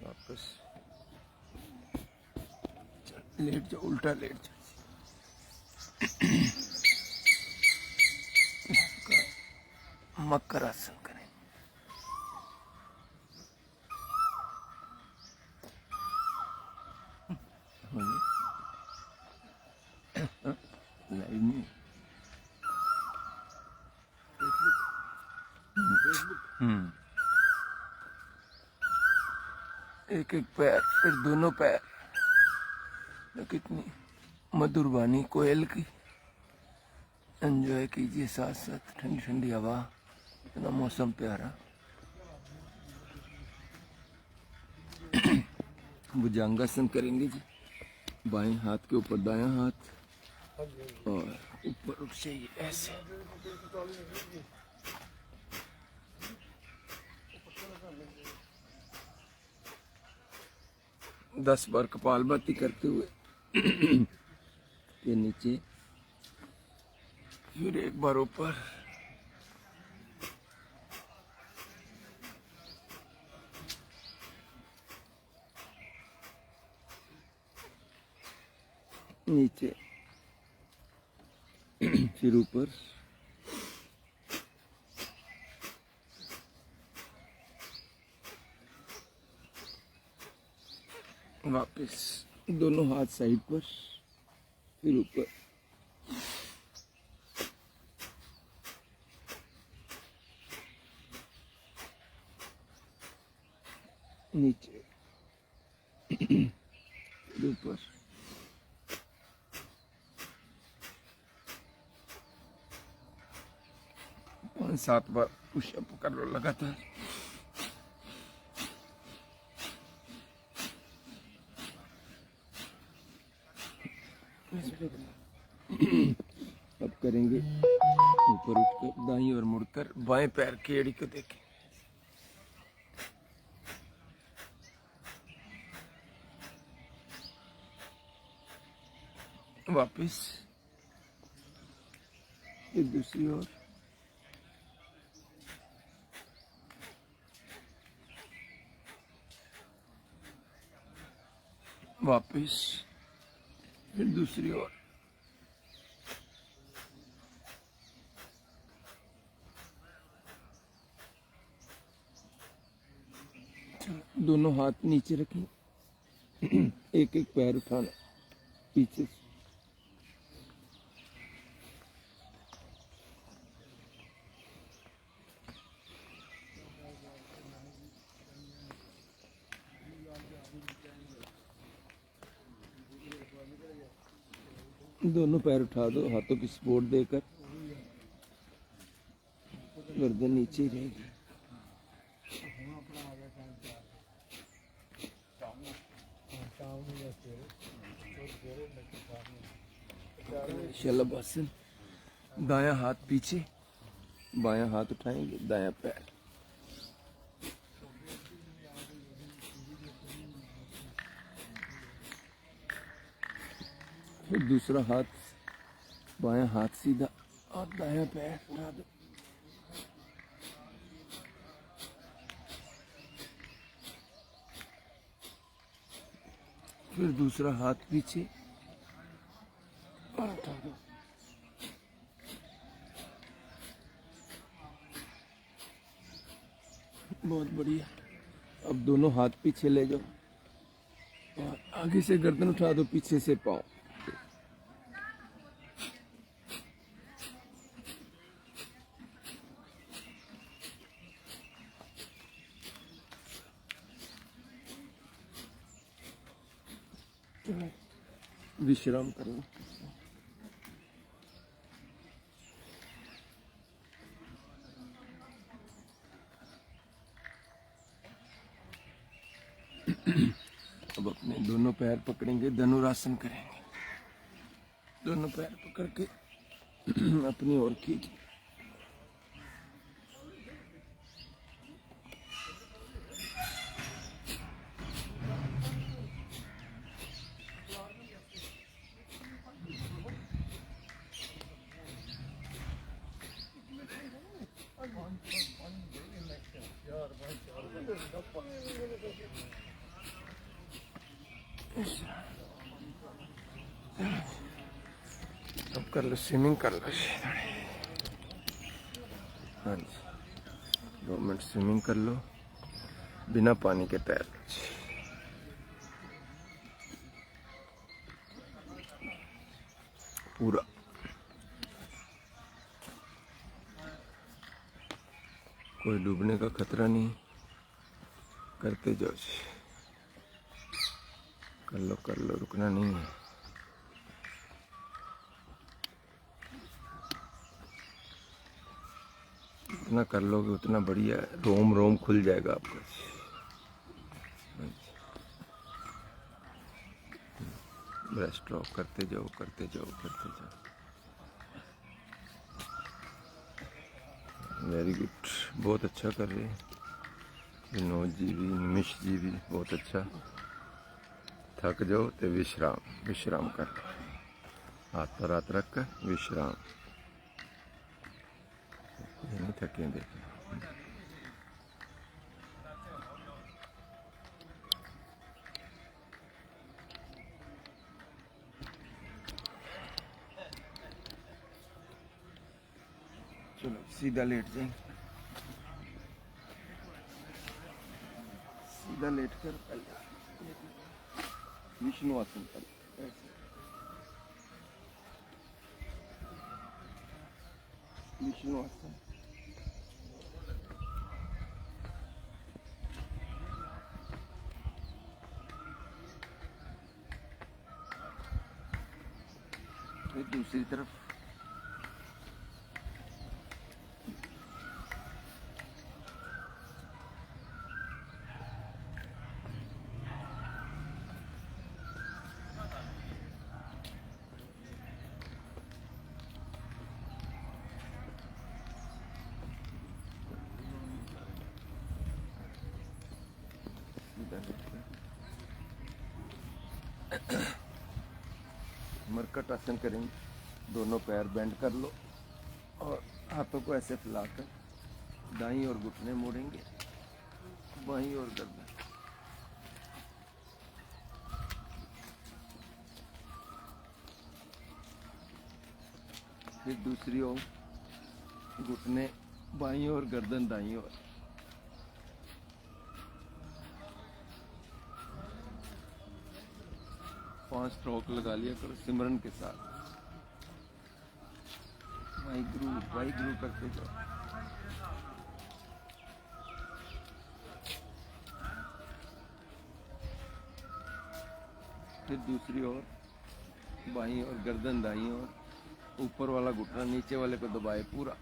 वापस लेट जाओ, उल्टा लेट जाओ। मकर आसन करें। लाइव में एक एक पैर, फिर दोनों पैर। कितनी मधुर वाणी कोयल की एंजॉय कीजिए, साथ साथ ठंडी ठंडी हवा, इतना मौसम प्यारा। भुजंगासन करेंगे जी। बाएं हाथ के ऊपर दायां हाथ और ऊपर उठ जाइए ऐसे। दस बार कपालभाति करते हुए ये नीचे, फिर एक बार ऊपर, नीचे, फिर ऊपर, वापस दोनों हाथ साइड पर, फिर ऊपर, नीचे, फिर ऊपर, पांच सात बार पुशअप कर लो लगातार। अब करेंगे ऊपर उठकर दाईं ओर मुड़कर बाएं पैर की एड़ी को देखें। वापिस फिर दूसरी ओर, वापस, फिर दूसरी ओर। दोनों हाथ नीचे रखें, एक एक पैर उठाना पीछे से। दोनों पैर उठा दो, हाथों की सपोर्ट देकर। गर्दन नीचे ही रहेगी। शलभासन। दायां हाथ पीछे, बायां हाथ उठाएंगे, दायां पैर। फिर दूसरा हाथ, बायां हाथ सीधा और दायां पैर उठा दो। फिर दूसरा हाथ पीछे और उठा दो। बहुत बढ़िया। अब दोनों हाथ पीछे ले जाओ और आगे से गर्दन उठा दो, पीछे से पाँव। विश्राम करो। अब अपने दोनों पैर पकड़ेंगे, धनुरासन करेंगे। दोनों पैर पकड़ के अपनी ओर खींच। अब कर लो, स्विमिंग कर लो। हाँ जी, 2 मिनट स्विमिंग कर लो, बिना पानी के तैर लो। पूरा कोई डूबने का खतरा नहीं। करते जाओ जी, कर लो, रुकना नहीं है। जितना कर लोगे उतना बढ़िया, रोम रोम खुल जाएगा आपका। ब्रेस्ट स्ट्रोक करते जाओ, करते जाओ, करते जाओ। वेरी गुड, बहुत अच्छा कर रहे हैं विनोद जी भी, निमिष जी भी, बहुत अच्छा। थक जाओ तो विश्राम कर लो। हाथ पर हाथ रख कर विश्राम। ये नहीं थके, देखो। चलो सीधा लेट जाए, सीधा लेट कर विष्णु आसन कर। विष्णु आसन। फिर दूसरी तरफ। मरकट आसन करेंगे। दोनों पैर बेंड कर लो, और हाथों को ऐसे फैलाकर दाईं और घुटने मोड़ेंगे, बाईं और गर्दन। फिर दूसरी ओर घुटने बाईं और गर्दन दाईं ओर। पांच स्ट्रोक लगा लिया करो सिमरन के साथ। वाहिगुरु करते जाओ। फिर दूसरी ओर बाईं और गर्दन दाईं ओर, ऊपर वाला घुटना नीचे वाले को दबाए पूरा।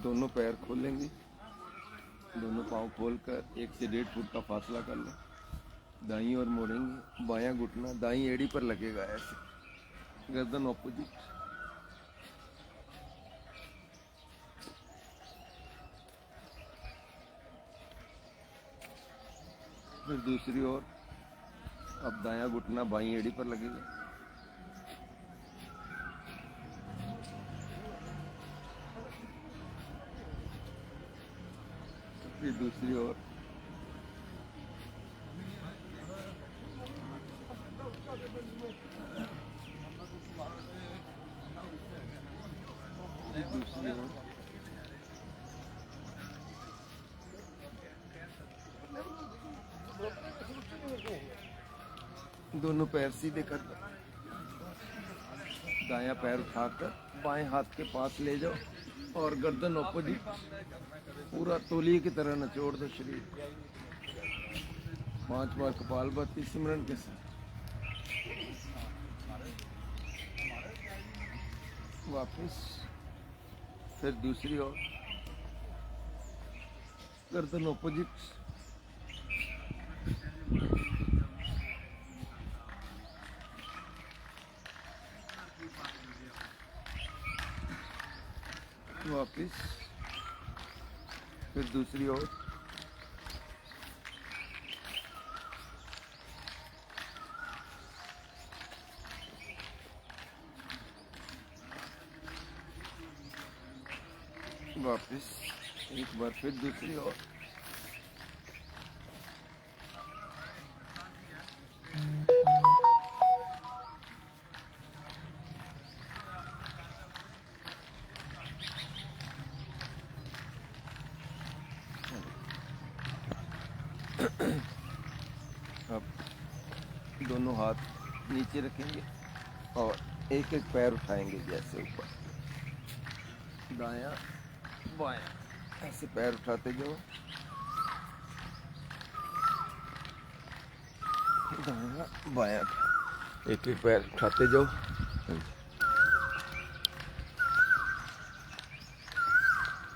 दोनों पैर खोलेंगे, दोनों पांव खोलकर 1 से 1.5 फुट का फासला कर लें। दाईं ओर मोड़ेंगे, बायां घुटना दाईं एड़ी पर लगेगा ऐसे, गर्दन ऑपोजिट। फिर दूसरी ओर अब दायां घुटना बाईं एड़ी पर लगेगा। फिर दूसरी ओर दोनों पैर सीधे कर दो। दायां पैर उठाकर बाएं हाथ के पास ले जाओ और गर्दन ऑपोजिट, पूरा तौलिए की तरह निचोड़ दो शरीर को। 5 बार कपालभाति सिमरन के साथ। वापस फिर दूसरी ओर, गर्दन ऑपोजिट। वापस फिर दूसरी ओर, वापस एक बार फिर दूसरी ओर। अब दोनों हाथ नीचे रखेंगे और एक एक पैर उठाएंगे, जैसे ऊपर दायां बायां, ऐसे पैर उठाते जाओ। दायां बायां, एक एक पैर उठाते जाओ।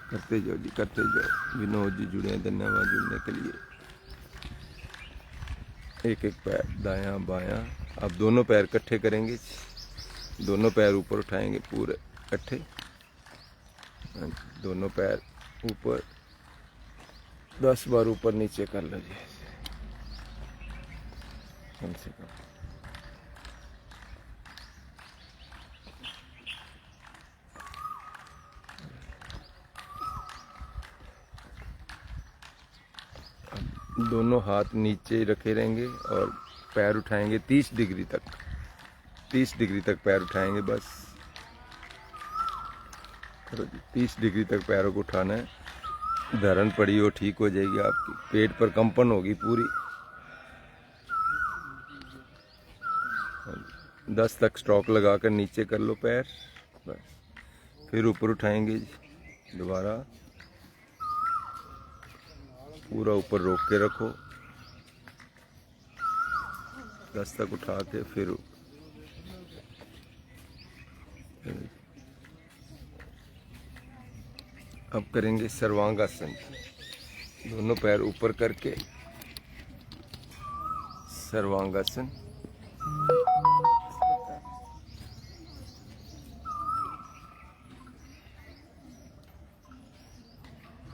करते जाओ जी, करते जाओ। विनोद जी जुड़े हैं, धन्यवाद जुड़ने के लिए। एक एक पैर दायां बायां। अब दोनों पैर इकट्ठे करेंगे, दोनों पैर ऊपर उठाएंगे पूरे इकट्ठे। दोनों पैर ऊपर 10 बार ऊपर नीचे कर लो जी, कम से कम। दोनों हाथ नीचे रखे रहेंगे और पैर उठाएंगे 30 डिग्री तक। 30 डिग्री तक पैर उठाएंगे बस। 30 डिग्री तक पैरों को उठाना है। धरण पड़ी हो ठीक हो जाएगी आपकी। पेट पर कंपन होगी पूरी। 10 तक स्ट्रोक लगाकर नीचे कर लो पैर बस। फिर ऊपर उठाएंगे दोबारा, पूरा ऊपर रोक के रखो। 10 तक उठा के फिर अब करेंगे सर्वांगासन। दोनों पैर ऊपर करके सर्वांगासन।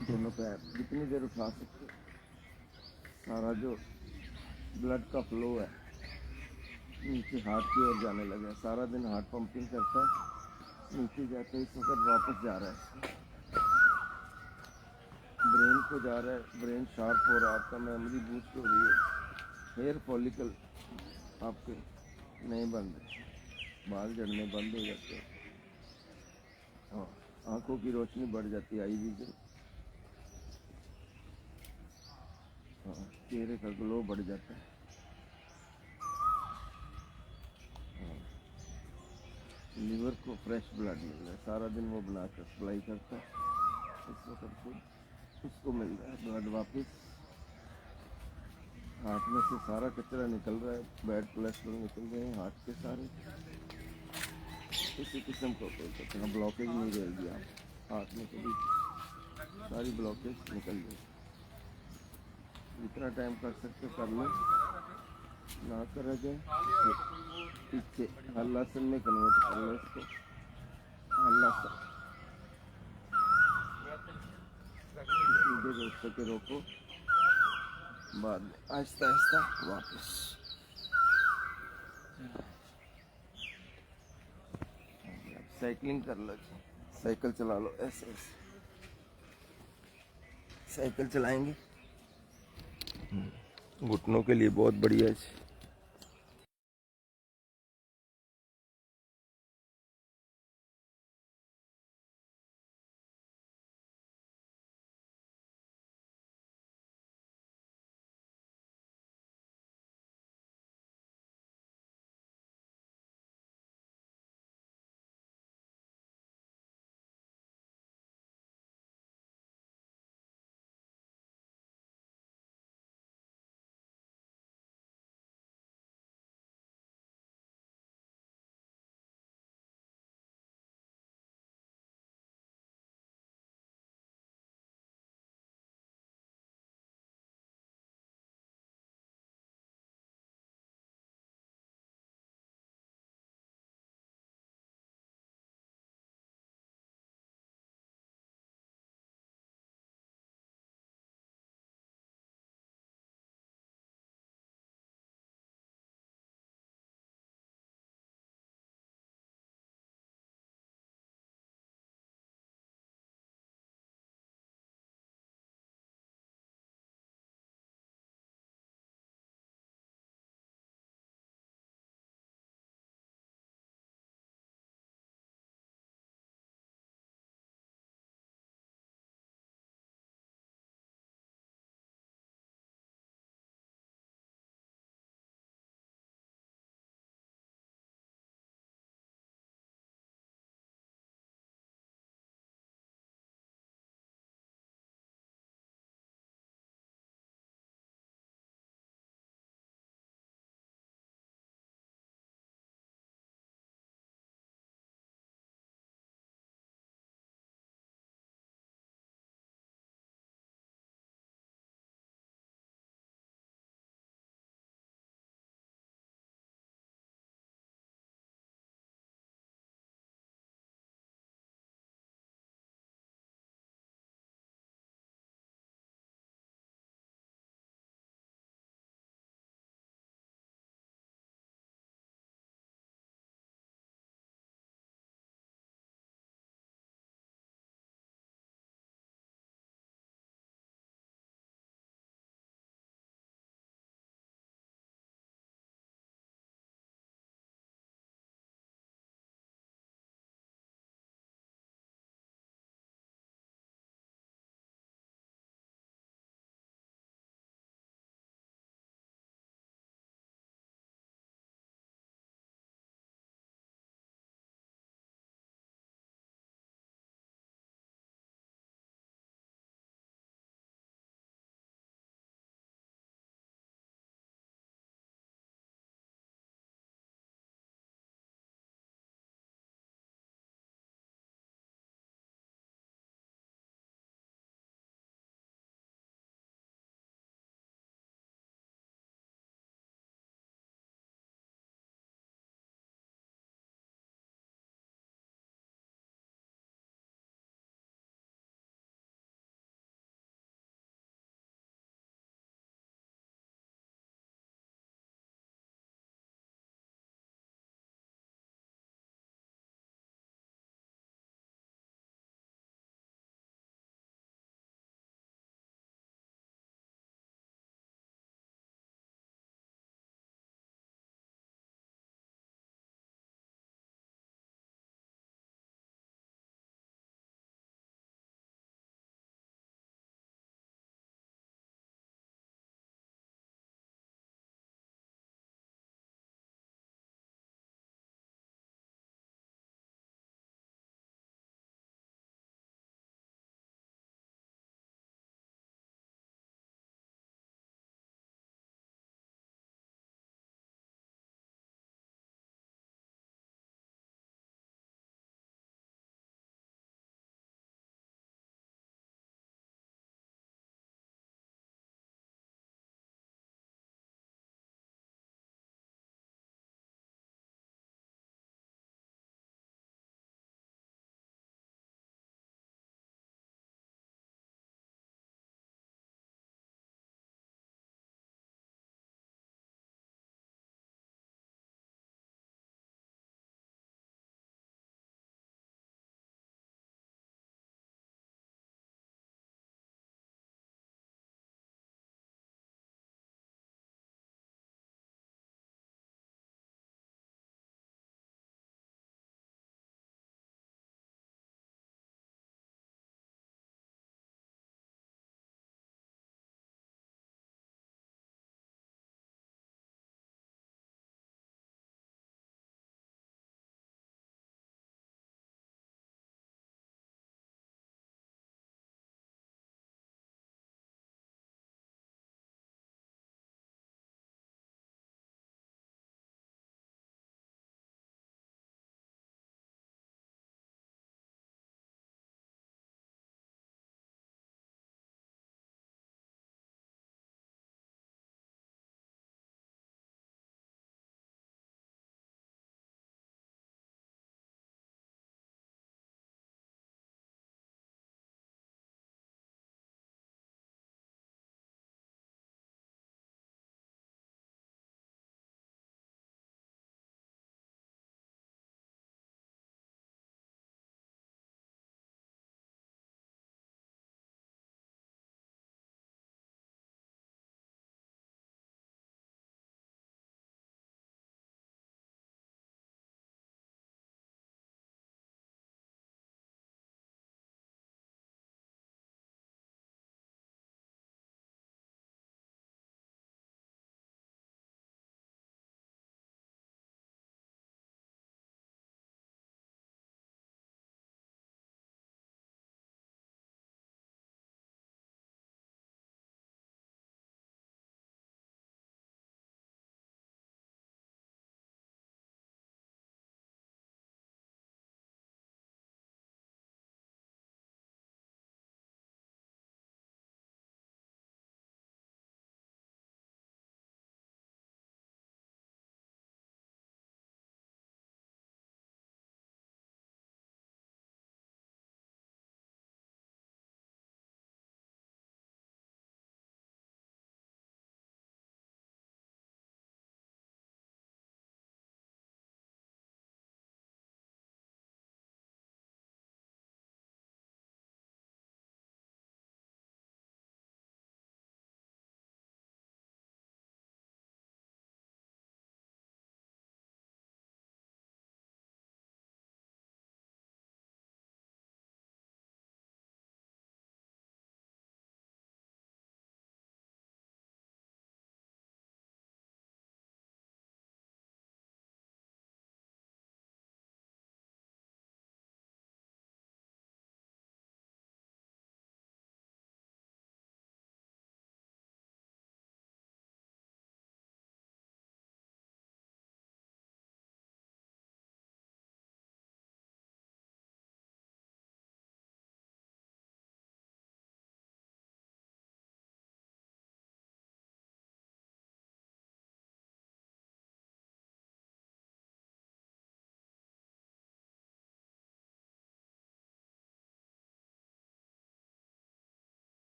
दोनों पैर जितनी देर उठा सकते सारा जो ब्लड का फ्लो है नीचे हार्ट की ओर जाने लगा। सारा दिन हार्ट पंपिंग करता है, नीचे जाते ही इस वक्त वापस जा रहा है, ब्रेन को जा रहा है, ब्रेन शार्प हो रहा है, आपका मेमोरी बूस्ट हो रही है, हेयर फॉलिकल आपके नहीं बन रहे, बाल झड़ने बंद हो जाते हैं, हाँ, आंखों की रोशनी बढ़ जाती है, आई विजन, हाँ, चेहरे का ग्लो बढ़ जाता है, हाँ, लीवर को फ्रेश ब्लड मिल रहा है, सारा दिन वो बनाकर सप्लाई करता है, इस वक्त उसको मिल रहा है ब्लड वापस, हार्ट में से सारा कचरा निकल रहा है, बैड कोलेस्ट्रॉल निकल रहे हैं हार्ट के सारे, किसी किस्म का कोई कचरा ब्लॉकेज नहीं रहेगी, आप हार्ट में कभी सारी ब्लॉकेज निकल जाएगी। जितना टाइम कर सकते कर लो, ना करा जाए पीछे हल्लासन में कन्वर्ट कर लो इसको, हल्लासन सीधे रोक सके रोको, बाद में आहिस्ता आहिस्ता वापस। साइकिलिंग कर लो, साइकिल चला लो, ऐसे ऐसे साइकिल चलाएंगे, घुटनों के लिए बहुत बढ़िया है।